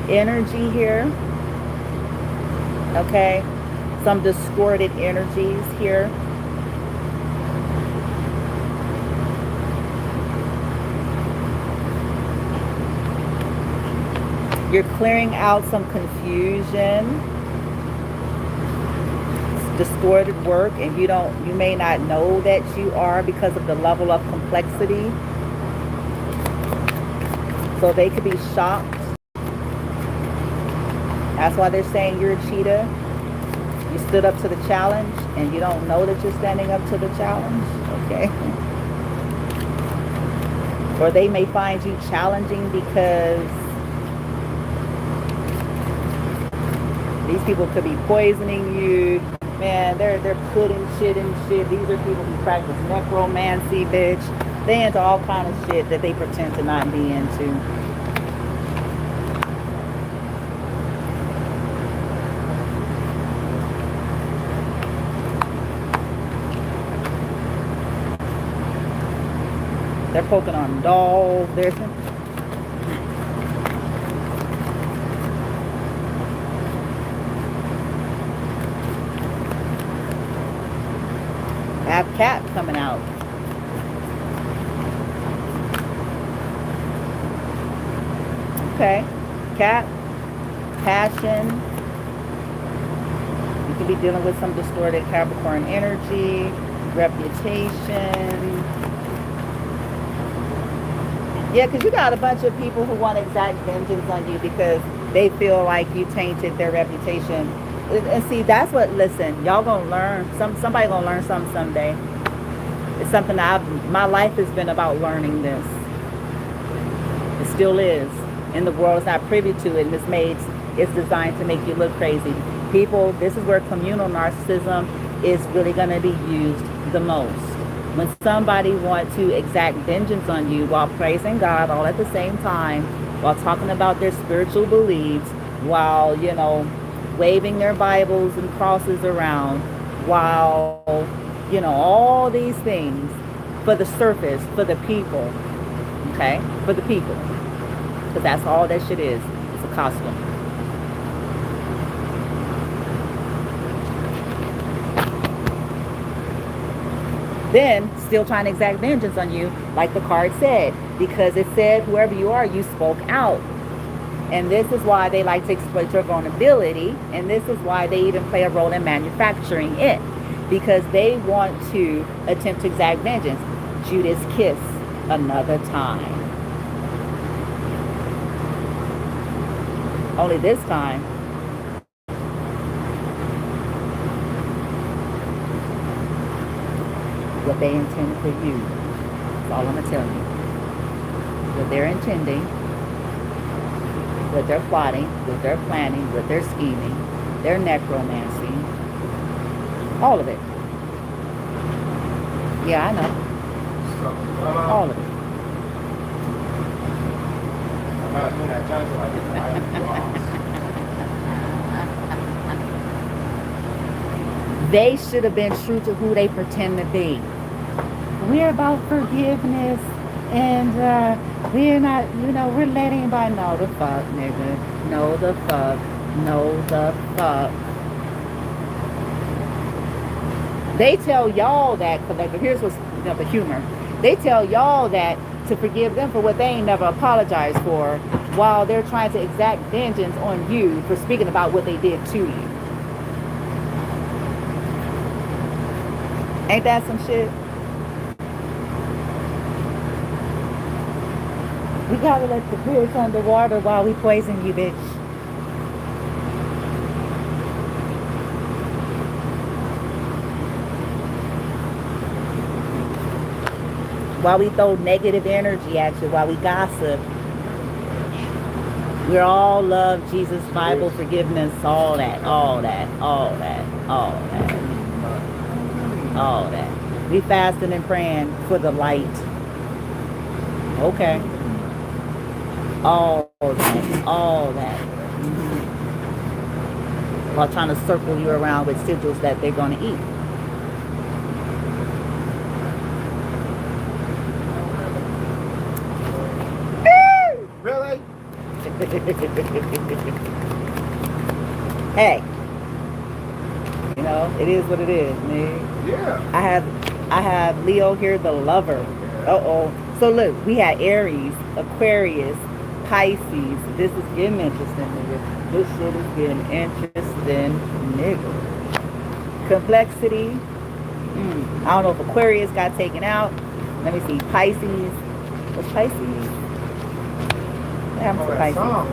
energy here. Okay, some distorted energies here. You're clearing out some confusion, distorted work, and you may not know that you are because of the level of complexity. So they could be shocked. That's why they're saying you're a cheetah. You stood up to the challenge and you don't know that you're standing up to the challenge. Okay. Or they may find you challenging because these people could be poisoning you. Man, they're putting shit in shit. These are people who practice necromancy, bitch. They into all kind of shit that they pretend to not be into. They're poking on dolls. There's have cat coming out. Okay, cat, passion. You could be dealing with some distorted Capricorn energy, reputation. Yeah, because you got a bunch of people who want exact vengeance on you because they feel like you tainted their reputation. And see, that's what, listen, y'all gonna learn. Somebody gonna learn something someday. It's something that my life has been about learning this. It still is. And the world is not privy to it. And it's designed to make you look crazy. People, this is where communal narcissism is really gonna be used the most. When somebody wants to exact vengeance on you while praising God all at the same time, while talking about their spiritual beliefs, while, waving their Bibles and crosses around, while, all these things for the surface, for the people, okay? For the people. Because that's all that shit is. It's a costume. Then, still trying to exact vengeance on you, like the card said. Because it said, whoever you are, you spoke out. And this is why they like to exploit your vulnerability. And this is why they even play a role in manufacturing it. Because they want to attempt to exact vengeance. Judas kiss another time. Only this time, what they intend for you. That's all I'm going to tell you. What they're intending, what they're plotting, what they're planning, what they're scheming, their necromancy, all of it. Yeah, I know. All of it. They should have been true to who they pretend to be. We're about forgiveness, and we're not, we're letting anybody know the fuck, nigga. Know the fuck. Know the fuck. They tell y'all that, collective. Here's what's the humor. They tell y'all that to forgive them for what they ain't never apologized for, while they're trying to exact vengeance on you for speaking about what they did to you. Ain't that some shit? We gotta let the fish underwater while we poison you, bitch. While we throw negative energy at you, while we gossip. We're all love, Jesus, Bible, forgiveness, all that, all that, all that, all that, all that. We fasting and praying for the light. Okay. All that, all that. While trying to circle you around with sigils that they're going to eat. Really? Hey, it is what it is, man. Yeah. I have Leo here, the lover. Uh-oh. So look, we had Aries, Aquarius, Pisces. This is getting interesting, nigga. This shit is getting interesting, nigga. Complexity. I don't know if Aquarius got taken out. Let me see. Pisces. What's Pisces? What happens to Pisces? Song,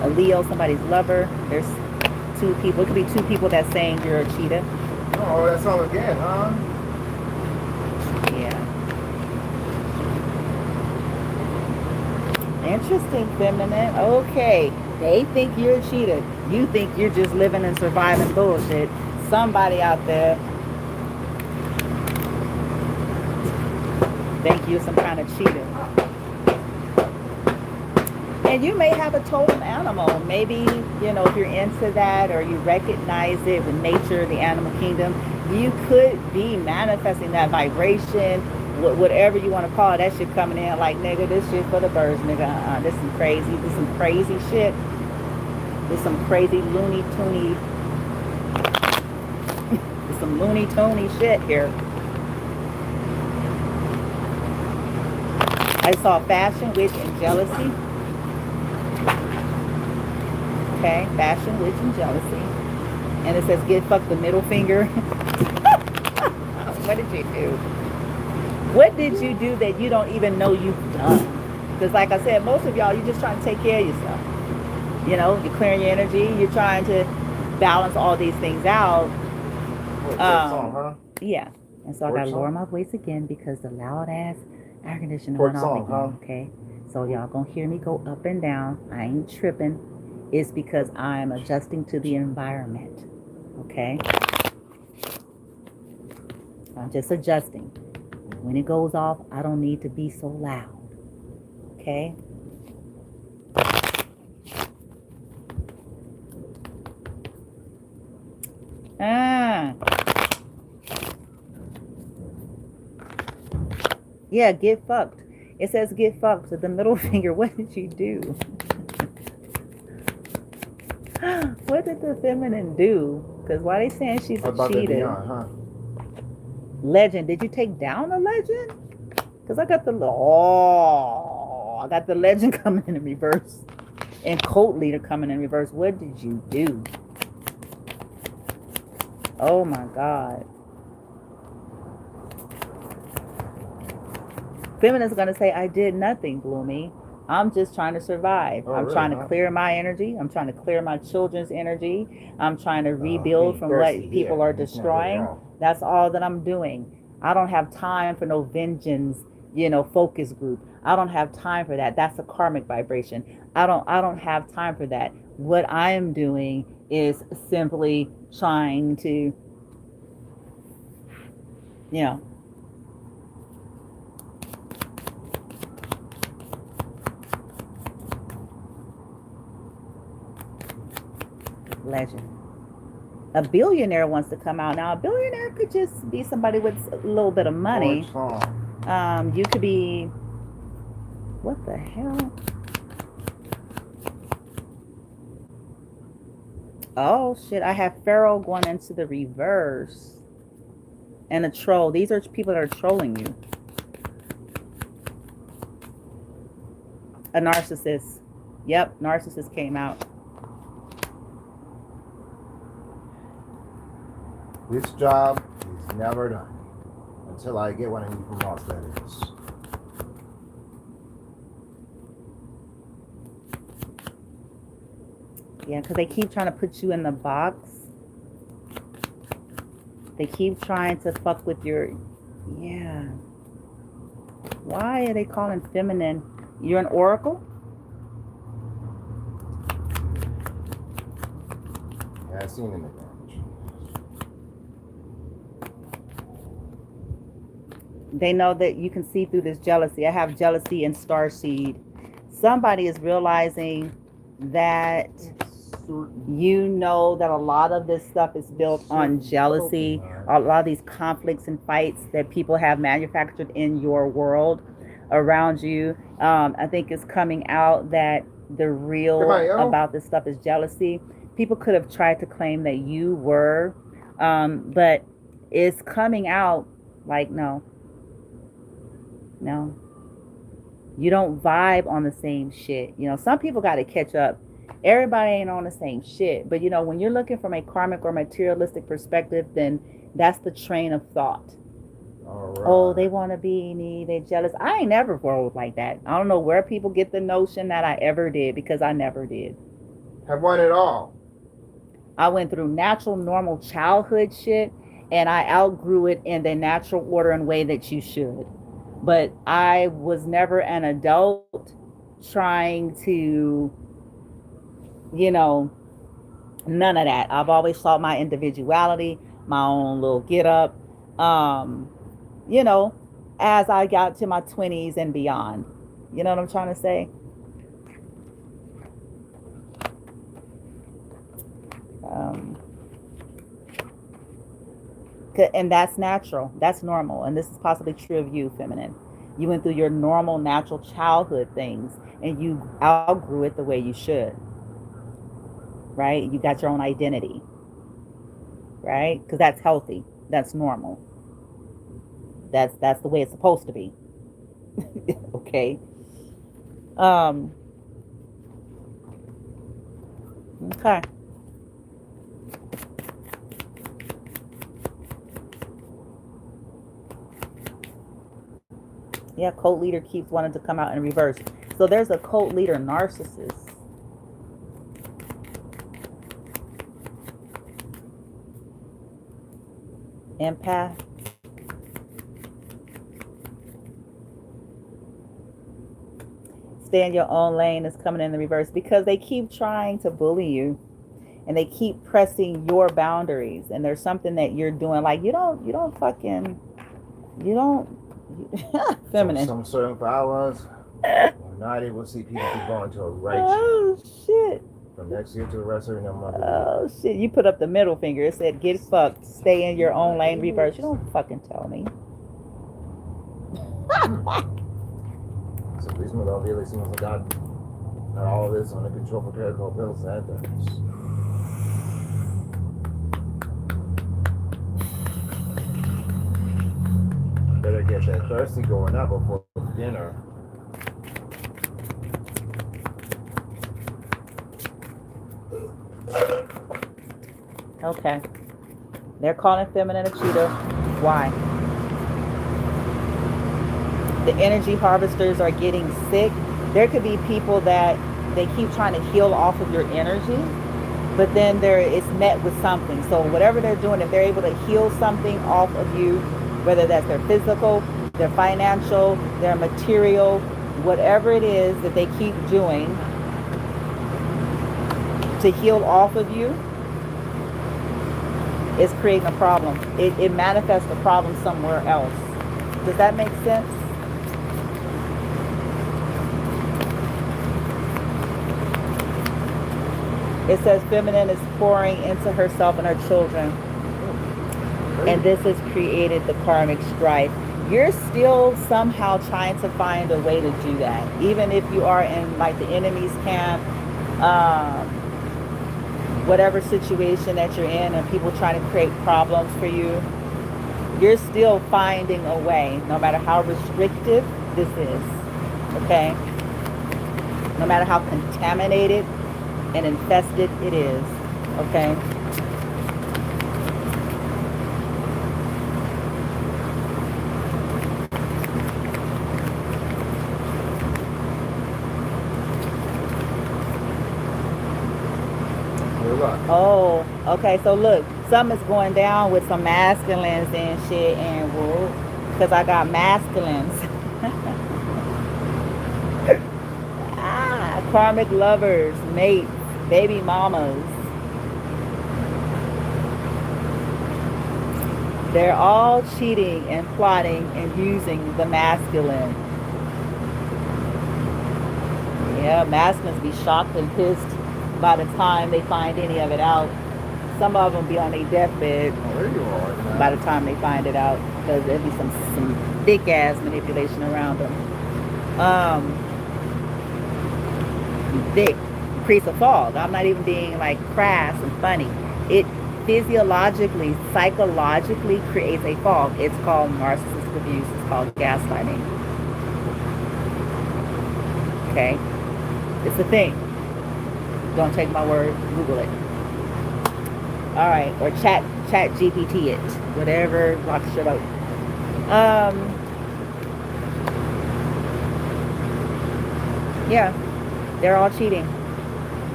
A Leo, somebody's lover. There's two people. It could be two people that's saying you're a cheetah. Oh, that song again, huh? Yeah. Interesting, feminine. Okay. They think you're a cheetah. You think you're just living and surviving bullshit. Somebody out there think you're some kind of cheetah. And you may have a totem animal. Maybe, if you're into that or you recognize it with nature, the animal kingdom, you could be manifesting that vibration, whatever you want to call it. That shit coming in like, nigga, this shit for the birds, nigga. This some crazy shit. This some crazy loony toony. There's some loony toony shit here. I saw fashion, witch, and jealousy. Okay, fashion, witch, and jealousy. And it says, get fucked the middle finger. What did you do? What did you do that you don't even know you've done? Because like I said, most of y'all, you're just trying to take care of yourself. You're clearing your energy. You're trying to balance all these things out. Song, huh? Yeah. And so I got to lower my voice again because the loud ass air conditioner went off again. Huh? Okay. So y'all gonna hear me go up and down. I ain't tripping. It's because I'm adjusting to the environment. Okay. I'm just adjusting. When it goes off, I don't need to be so loud. Okay. Yeah, get fucked. It says get fucked with the middle finger. What did you do? What did the feminine do? Because why they saying she's a cheater? Beyond, huh? Legend. Did you take down a legend? Because I got the legend coming in reverse. And cult leader coming in reverse. What did you do? Oh my God. Feminine's going to say, I did nothing, Bloomy. I'm just trying to survive. Oh, I'm really, trying to huh? clear my energy. I'm trying to clear my children's energy. I'm trying to rebuild Being from thirsty what here. people are It's not really destroying. wrong. That's all that I'm doing. I don't have time for no vengeance, focus group. I don't have time for that. That's a karmic vibration. I don't have time for that. What I am doing is simply trying to, you know, legend. A billionaire wants to come out. Now, a billionaire could just be somebody with a little bit of money. You could be, what the hell? Oh shit! I have Pharaoh going into the reverse, and a troll. These are people that are trolling you. A narcissist. Yep, narcissist came out. This job is never done until I get what I need from Las Vegas. Yeah, because they keep trying to put you in the box. They keep trying to fuck with your, yeah. Why are they calling feminine? You're an oracle? Yeah, I've seen him advantage. They know that you can see through this jealousy. I have jealousy and starseed. Somebody is realizing that that a lot of this stuff is built on jealousy. A lot of these conflicts and fights that people have manufactured in your world around you. I think it's coming out that the real about this stuff is jealousy. People could have tried to claim that you were, but it's coming out like, no, you don't vibe on the same shit. Some people got to catch up. Everybody ain't on the same shit. But when you're looking from a karmic or materialistic perspective, then that's the train of thought. Right. Oh, they want to be me. They're jealous. I ain't never rolled like that. I don't know where people get the notion that I ever did, because I never did. Have won it all. I went through natural, normal childhood shit, and I outgrew it in the natural order and way that you should. But I was never an adult trying to, none of that. I've always sought my individuality, my own little get up, as I got to my 20s and beyond. You know what I'm trying to say? And that's natural. That's normal. And this is possibly true of you, feminine. You went through your normal, natural childhood things, and you outgrew it the way you should. Right? You got your own identity. Right? Because that's healthy. That's normal. That's the way it's supposed to be. Okay. Okay. Yeah, cult leader keeps wanting to come out in reverse. So there's a cult leader narcissist. Empath. Stay in your own lane is coming in the reverse, because they keep trying to bully you, and they keep pressing your boundaries. And there's something that you're doing, like you don't feminine. Some certain powers are not able to see people keep going to a right. Oh shit. From next year to the rest of them. Oh shit. You put up the middle finger. It said get fucked. Stay in your own lane, reverse. You don't fucking tell me. So please move all the hicimos of God. Not all of this under control for clerical bills and others. Better get that thirsty going up before dinner. Okay. They're calling feminine a cheater. Why? The energy harvesters are getting sick there could be people that they keep trying to heal off of your energy, but then it's met with something. So whatever they're doing, if they're able to heal something off of you, whether that's their physical, their financial, their material, whatever it is that they keep doing to heal off of you, is creating a problem. It manifests a problem somewhere else. Does that make sense? It says feminine is pouring into herself and her children. And this has created the karmic strife. You're still somehow trying to find a way to do that. Even if you are in like the enemy's camp, whatever situation that you're in, and people trying to create problems for you, you're still finding a way, no matter how restrictive this is, okay? No matter how contaminated and infested it is, okay? Oh, okay. So look, something's going down with some masculines and shit, and whoa, because I got masculines. Karmic lovers, mates, baby mamas. They're all cheating and plotting and using the masculine. Yeah, masculines be shocked and pissed by the time they find any of it out. Some of them be on their deathbed by the time they find it out, because there'll be some thick ass manipulation around them. Thick creates a fog. I'm not even being like crass and funny. It physiologically, psychologically creates a fog. It's called narcissistic abuse. It's called gaslighting. Okay, it's a thing. Don't take my word, Google it. All right, or chat GPT it, whatever rocks your boat. Yeah, they're all cheating.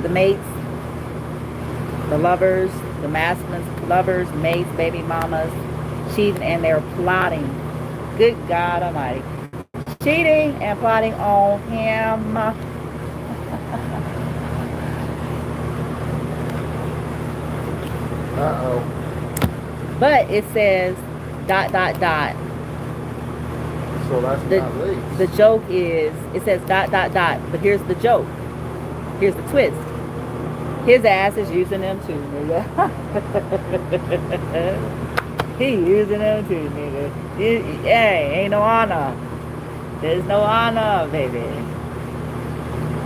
The mates, the lovers, the masculines, lovers, mates, baby mamas, cheating, and they're plotting. Good God Almighty, cheating and plotting on him. But it says ... So that's not least. The joke is, it says ... But here's the joke. Here's the twist. His ass is using them too, nigga. He using them too, nigga. Hey, ain't no honor. There's no honor, baby.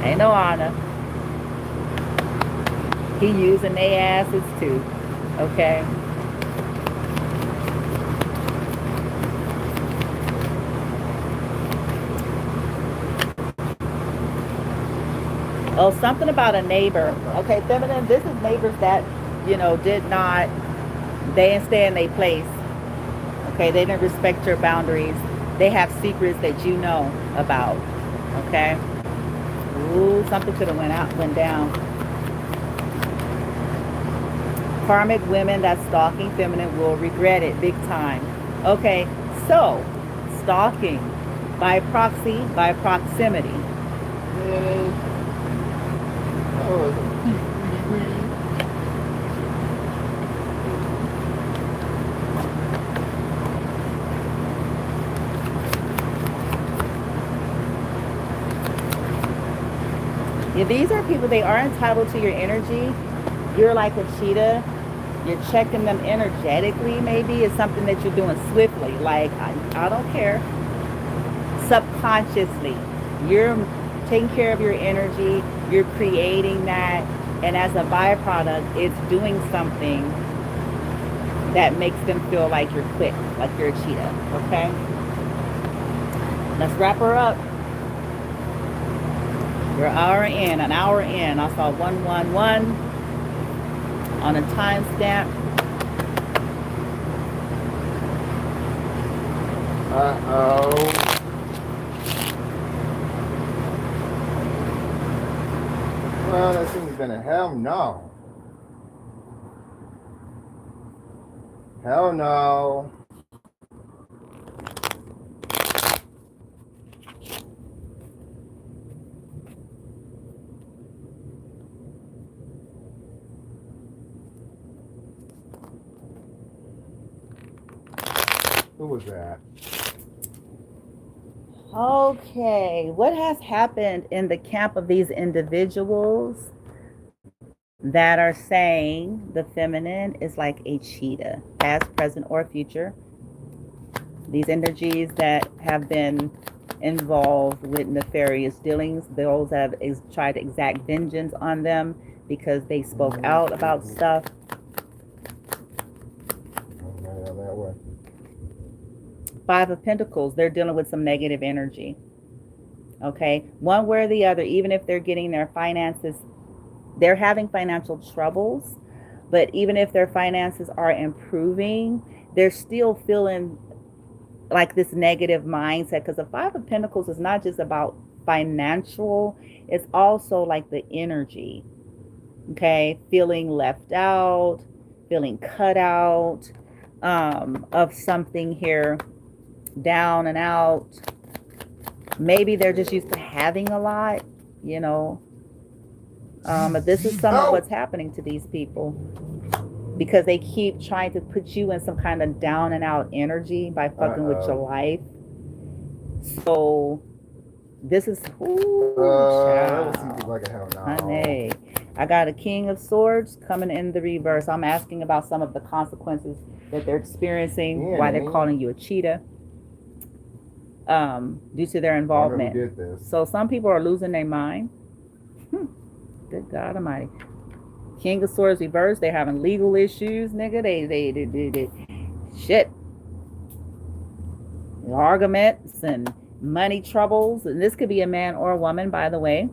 Ain't no honor. He using their asses too. Okay. Oh, something about a neighbor. Okay, feminine, this is neighbors that, you know, did not, they didn't stay in their place. Okay, they didn't respect your boundaries. They have secrets that you know about. Okay. Ooh, something could have went down. Karmic women that's stalking feminine will regret it big time. Okay, so stalking by proxy, by proximity. Yeah, these are people, they are entitled to your energy. You're like a cheetah. You're checking them energetically, maybe. It's something that you're doing swiftly. Like, I don't care. Subconsciously. You're taking care of your energy. You're creating that. And as a byproduct, it's doing something that makes them feel like you're quick, like you're a cheetah. Okay? Let's wrap her up. We're an hour in. I saw 111 on a timestamp. no, that seems been a hell no. Hell no. Who was that? Okay, what has happened in the camp of these individuals that are saying the feminine is like a cheetah, past, present, or future? These energies that have been involved with nefarious dealings, those that have tried to exact vengeance on them because they spoke out about stuff. That way. Five of Pentacles, they're dealing with some negative energy. Okay, one way or the other, even if they're getting their finances, they're having financial troubles, but even if their finances are improving, they're still feeling like this negative mindset, because the Five of Pentacles is not just about financial, it's also like the energy. Okay, feeling left out, feeling cut out of something here, down and out. Maybe they're just used to having a lot, you know. But this is some of what's happening to these people, because they keep trying to put you in some kind of down and out energy by fucking with your life. So this is that seems like a hell no. Honey, I got a King of Swords coming in the reverse. I'm asking about some of the consequences that they're experiencing, why they're calling you a cheetah, due to their involvement. So some people are losing their mind. Good God Almighty. King of Swords reverse. They're having legal issues, nigga. They shit. Arguments and money troubles. And this could be a man or a woman, by the way.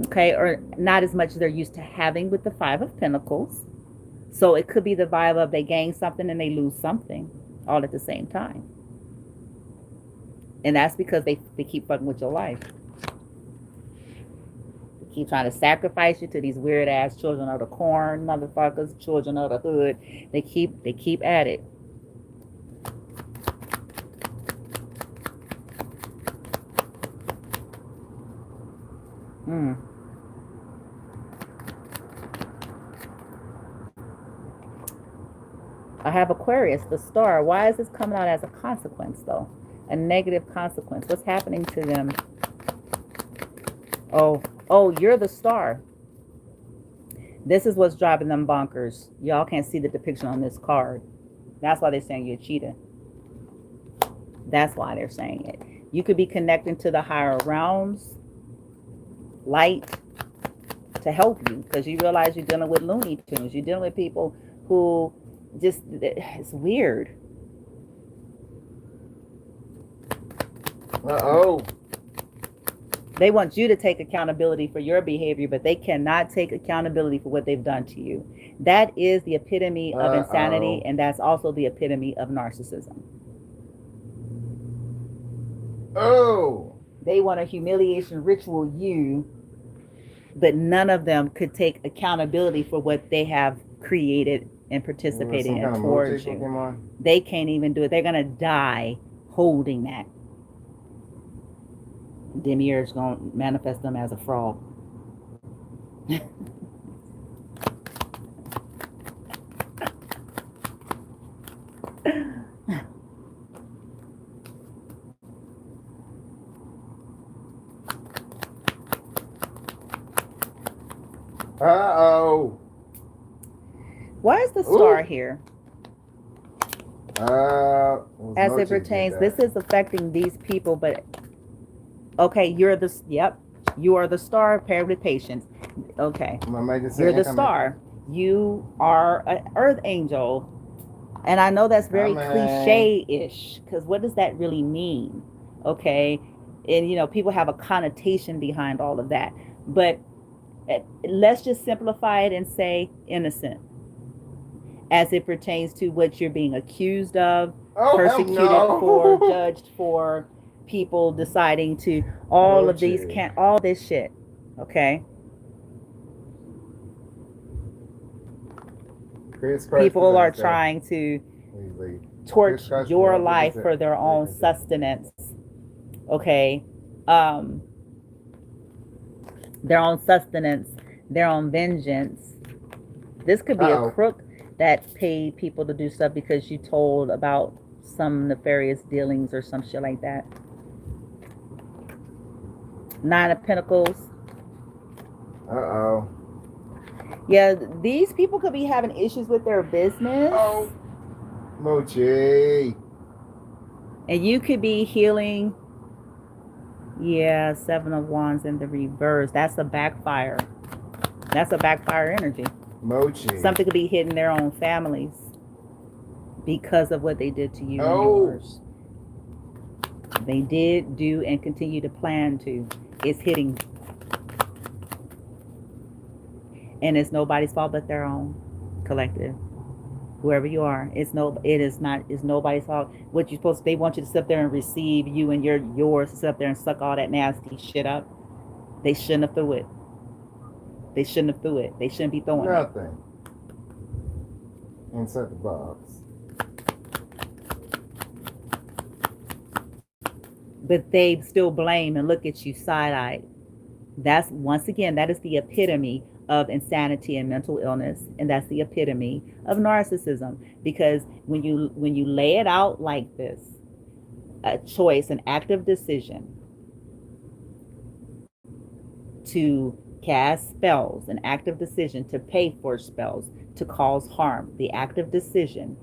Okay, or not as much as they're used to having with the Five of Pentacles. So it could be the vibe of they gain something and they lose something all at the same time. And that's because they keep fucking with your life. They keep trying to sacrifice you to these weird ass children of the corn, motherfuckers, children of the hood. They keep at it. I have Aquarius, the star. Why is this coming out as a consequence, though? A negative consequence. What's happening to them? Oh, you're the star. This is what's driving them bonkers. Y'all can't see the depiction on this card. That's why they're saying you're a cheetah. That's why they're saying it. You could be connecting to the higher realms, light, to help you, because you realize you're dealing with Looney Tunes. You're dealing with people who just, it's weird. They want you to take accountability for your behavior, but they cannot take accountability for what they've done to you. That is the epitome of insanity, and that's also the epitome of narcissism. They want a humiliation ritual you, but none of them could take accountability for what they have created and participated in towards you. They can't even do it. They're gonna die holding that. Demiurge's gonna manifest them as a frog. Why is the star here? As it pertains, this is affecting these people, but okay, you are the star paired with patience. Okay, you're the star. You are an earth angel. And I know that's very cliche-ish, because what does that really mean? Okay, and people have a connotation behind all of that. But let's just simplify it and say innocent, as it pertains to what you're being accused of, persecuted for, judged for, people deciding to, all this shit. Okay, People are trying to torch your life for their own sustenance. Okay. Their own sustenance, their own vengeance. This could be a crook that paid people to do stuff because you told about some nefarious dealings or some shit like that. Nine of Pentacles. Uh-oh. Yeah, these people could be having issues with their business. Oh, Mochi. And you could be healing. Yeah, Seven of Wands in the reverse. That's a backfire. That's a backfire energy. Mochi. Something could be hitting their own families because of what they did to you and yours. They did, do, and continue to plan to. It's hitting. And it's nobody's fault but their own. Collective. Whoever you are. It's nobody's fault. What you're supposed to, they want you to sit there and receive you and yours to sit up there and suck all that nasty shit up. They shouldn't have threw it. They shouldn't have threw it. They shouldn't be throwing nothing. Inside the box. But they still blame and look at you side-eyed. That's, once again, that is the epitome of insanity and mental illness, and that's the epitome of narcissism. Because when you lay it out like this, a choice, an active decision to cast spells, an active decision to pay for spells, to cause harm, the active decision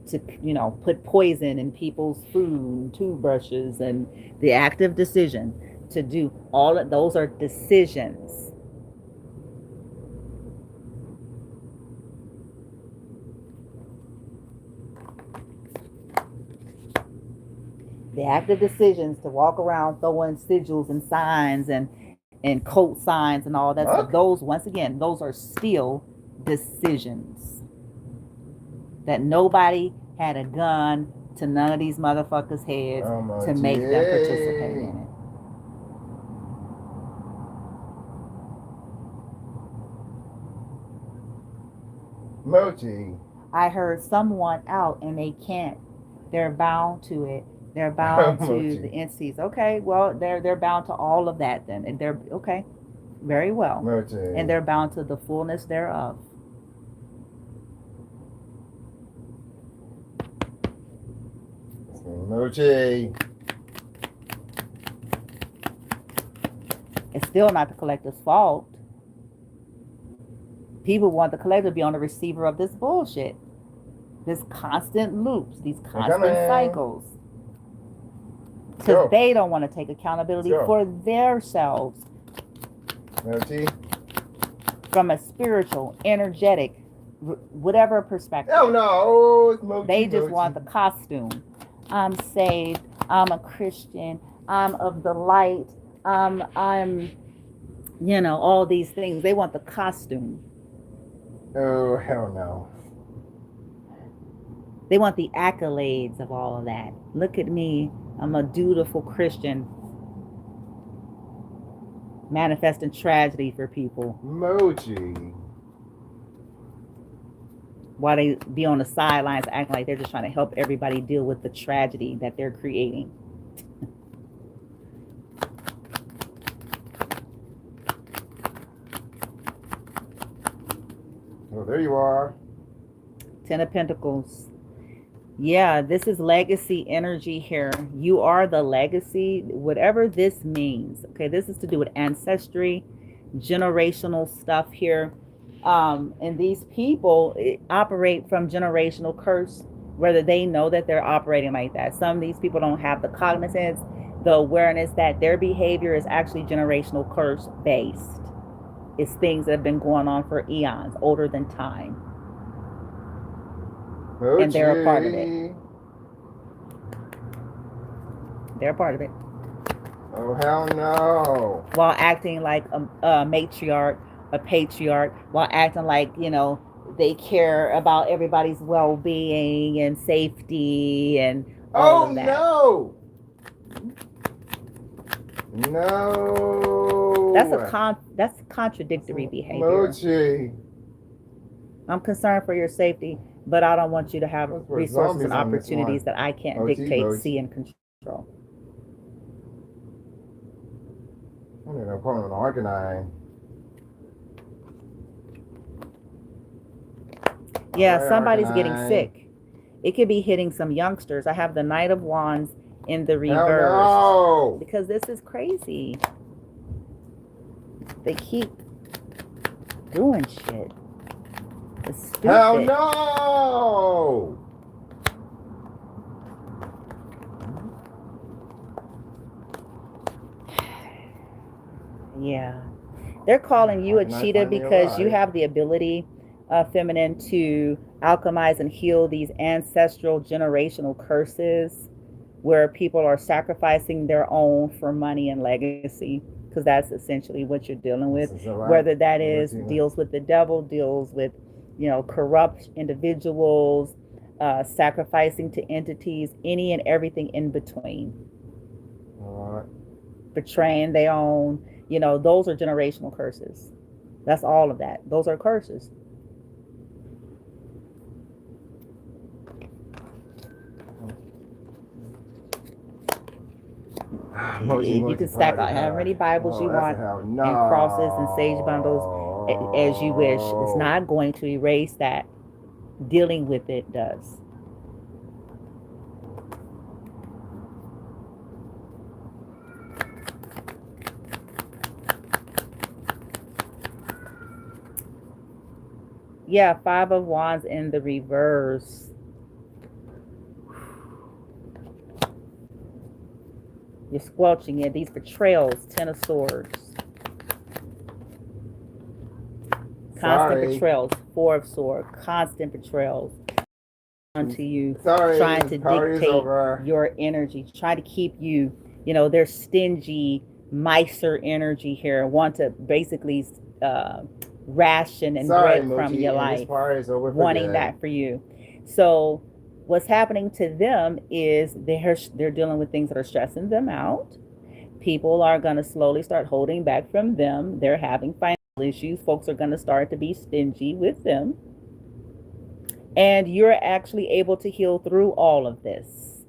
to, put poison in people's food, toothbrushes, and the active decision to do all of those are decisions. The active decisions to walk around throwing sigils and signs and code signs and all that stuff. Those, once again, those are still decisions. That nobody had a gun to none of these motherfuckers' heads to make them participate in it. Mochi. I heard someone out and they can't. They're bound to it. They're bound to the entities. Okay, well, they're bound to all of that then. And they're, okay, very well. Mochi. And they're bound to the fullness thereof. Mochi. It's still not the collective's fault. People want the collective to be on the receiver of this bullshit. This constant loops, these constant cycles. Because they don't want to take accountability for themselves. Mochi. From a spiritual, energetic, whatever perspective. Oh no, it's Mochi. They just want the costume. I'm saved. I'm a Christian. I'm of the light. I'm all these things. They want the costume. Oh, hell no. They want the accolades of all of that. Look at me. I'm a dutiful Christian. Manifesting tragedy for people. Mochi. While they be on the sidelines acting like they're just trying to help everybody deal with the tragedy that they're creating. Oh, there you are. 10 of Pentacles. Yeah, this is legacy energy here. You are the legacy, whatever this means. Okay, this is to do with ancestry, generational stuff here. And these people operate from generational curse, whether they know that they're operating like that. Some of these people don't have the cognizance, the awareness that their behavior is actually generational curse based. It's things that have been going on for eons, older than time. Mochi. And they're a part of it. They're a part of it. Oh, hell no. While acting like a matriarch, a patriarch, while acting like, they care about everybody's well-being and safety and all of that. No. No. That's contradictory behavior. Mochi. I'm concerned for your safety, but I don't want you to have Let's put resources and zombies on this opportunities one. that I can't OT dictate, boys. see, and control. I need an appointment with Arcanine. Yeah, Alright, somebody's getting Arcanine. sick. It could be hitting some youngsters. I have the Knight of Wands in the Hell reverse. no! Because this is crazy. They keep doing shit. It's stupid. Hell no! Yeah. They're calling you a Arcanine cheetah finally because you arrived. have the ability, feminine, to alchemize and heal these ancestral generational curses where people are sacrificing their own for money and legacy, because that's essentially what you're dealing with. This is a lot. Whether that is Routine. deals with the devil, deals with, you know, corrupt individuals, sacrificing to entities, any and everything in between, Alright. betraying their own, you know, those are generational curses. That's all of that. Those are curses. You can stack out however many Bibles you want and crosses and sage bundles as you wish. It's not going to erase that. Dealing with it does. Yeah, 5 of Wands in the reverse. You're squelching it. These betrayals, 10 of Swords. Constant betrayals, 4 of Swords. Constant betrayals onto you. Trying to dictate your energy. Trying to keep you, you know, their stingy, miser energy here. Want to basically ration and bread from your life. Wanting that for you. So what's happening to them is they're dealing with things that are stressing them out. People are going to slowly start holding back from them. They're having financial issues. Folks are going to start to be stingy with them. And you're actually able to heal through all of this,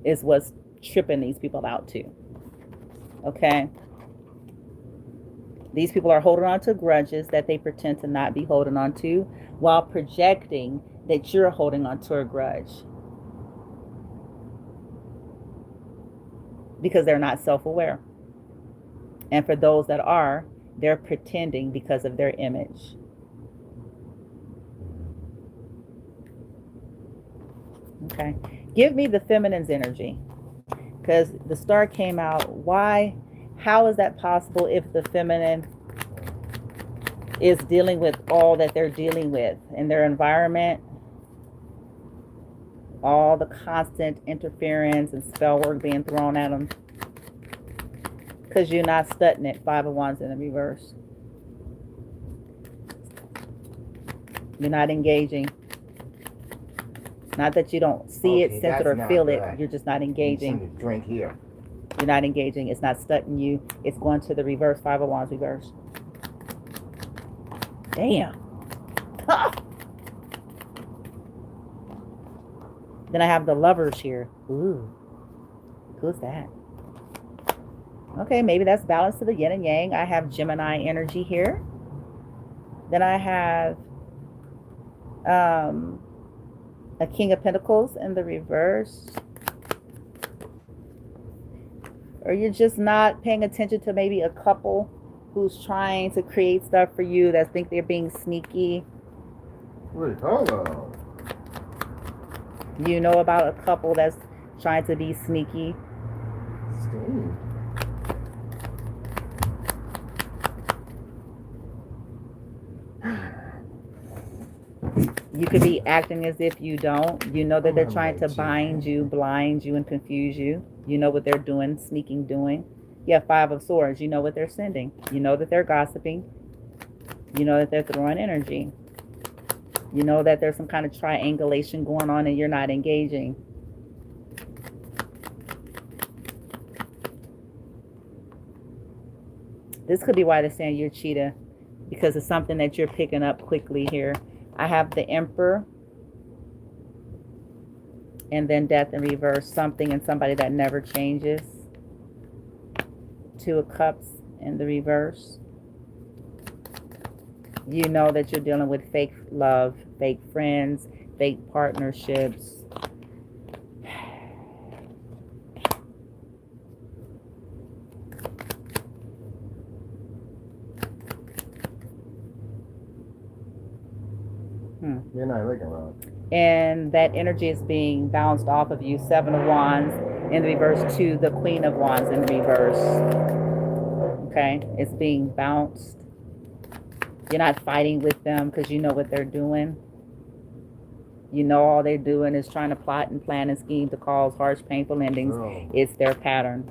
is what's tripping these people out too. Okay? These people are holding on to grudges that they pretend to not be holding on to, while projecting that you're holding on to a grudge. Because they're not self-aware. And for those that are, they're pretending because of their image. Okay. Give me the feminine's energy. Because the star came out. Why? How is that possible if the feminine is dealing with all that they're dealing with in their environment? All the constant interference and spell work being thrown at them. Because you're not studying it. 5 of Wands in the reverse. You're not engaging. Not that you don't see it, sense it, or feel it. You're just not engaging. Drink here. You're not engaging. It's not studying you. It's going to the reverse. 5 of Wands reverse. Damn. Then I have the Lovers here. Ooh. Who's that? Okay, maybe that's balance to the yin and yang. I have Gemini energy here. Then I have a King of Pentacles in the reverse. Or you're just not paying attention to maybe a couple who's trying to create stuff for you that think they're being sneaky. Wait, hold on. You know about a couple that's trying to be sneaky. Steve. You could be acting as if you don't. You know that they're trying to bind you, blind you, and confuse you. You know what they're doing, sneaking doing. You have 5 of Swords. You know what they're sending. You know that they're gossiping. You know that they're throwing energy. You know that there's some kind of triangulation going on and you're not engaging. This could be why they're saying you're a cheetah, because it's something that you're picking up quickly here. I have the Emperor, and then Death in reverse, something and somebody that never changes. Two of Cups in the reverse. You know that you're dealing with fake love, fake friends, fake partnerships. You're not looking wrong. And that energy is being bounced off of you. Seven of Wands in the reverse to the Queen of Wands in the reverse. Okay, it's being bounced. You're not fighting with them because you know what they're doing. You know all they're doing is trying to plot and plan and scheme to cause harsh, painful endings. Oh. It's their pattern.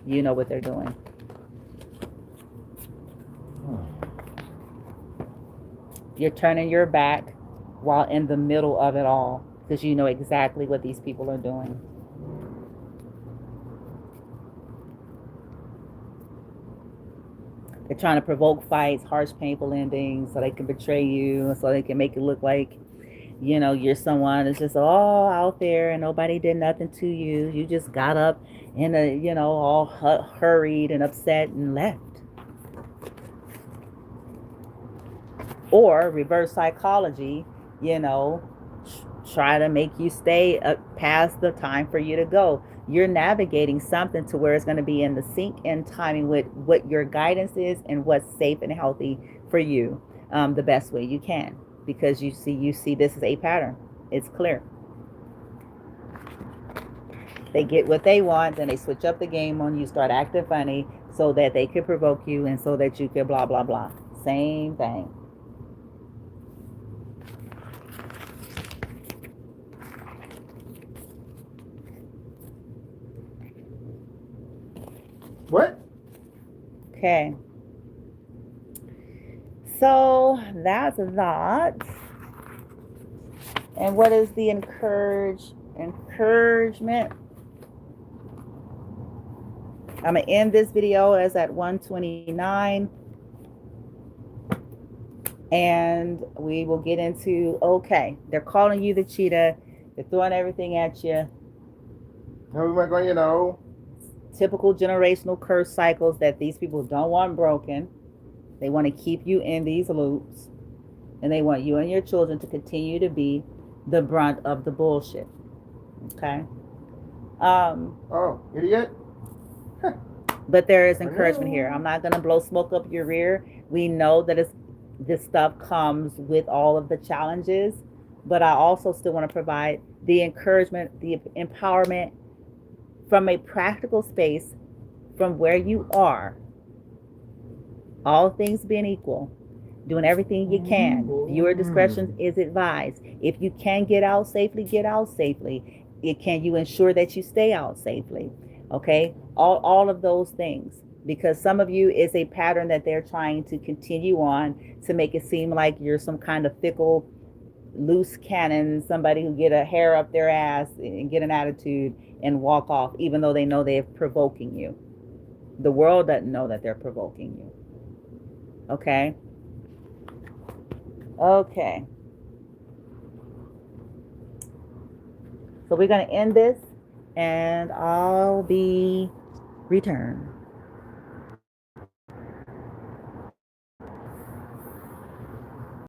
You know what they're doing. You're turning your back while in the middle of it all because you know exactly what these people are doing. They're trying to provoke fights, harsh, painful endings, so they can betray you, so they can make it look like, you know, you're someone that's just all out there and nobody did nothing to you. You just got up and, you know, all hurried and upset and left. Or reverse psychology, you know, try to make you stay past the time for you to go. You're navigating something to where it's going to be in the sync and timing with what your guidance is and what's safe and healthy for you, the best way you can, because you see this is a pattern. It's clear. They get what they want, then they switch up the game on you, start acting funny so that they could provoke you and so that you could blah blah blah. Same thing. What? Okay. So that's that. And what is the encouragement? I'm going to end this video as at 1:29. And we will get into, okay, they're calling you the cheetah. They're throwing everything at you. How am I going, you know? Typical generational curse cycles that these people don't want broken. They want to keep you in these loops. And they want you and your children to continue to be the brunt of the bullshit. Okay? Oh, idiot. But there is encouragement here. I'm not going to blow smoke up your rear. We know that this stuff comes with all of the challenges. But I also still want to provide the encouragement, the empowerment from a practical space from where you are. All things being equal. Doing everything you can. Viewer discretion is advised. If you can get out safely, get out safely. Can you ensure that you stay out safely? Okay? All of those things. Because some of you, is a pattern that they're trying to continue on to make it seem like you're some kind of fickle, loose cannon, somebody who get a hair up their ass and get an attitude and walk off, even though they know they're provoking you. The world doesn't know that they're provoking you. Okay? Okay. So we're going to end this, and I'll be returned.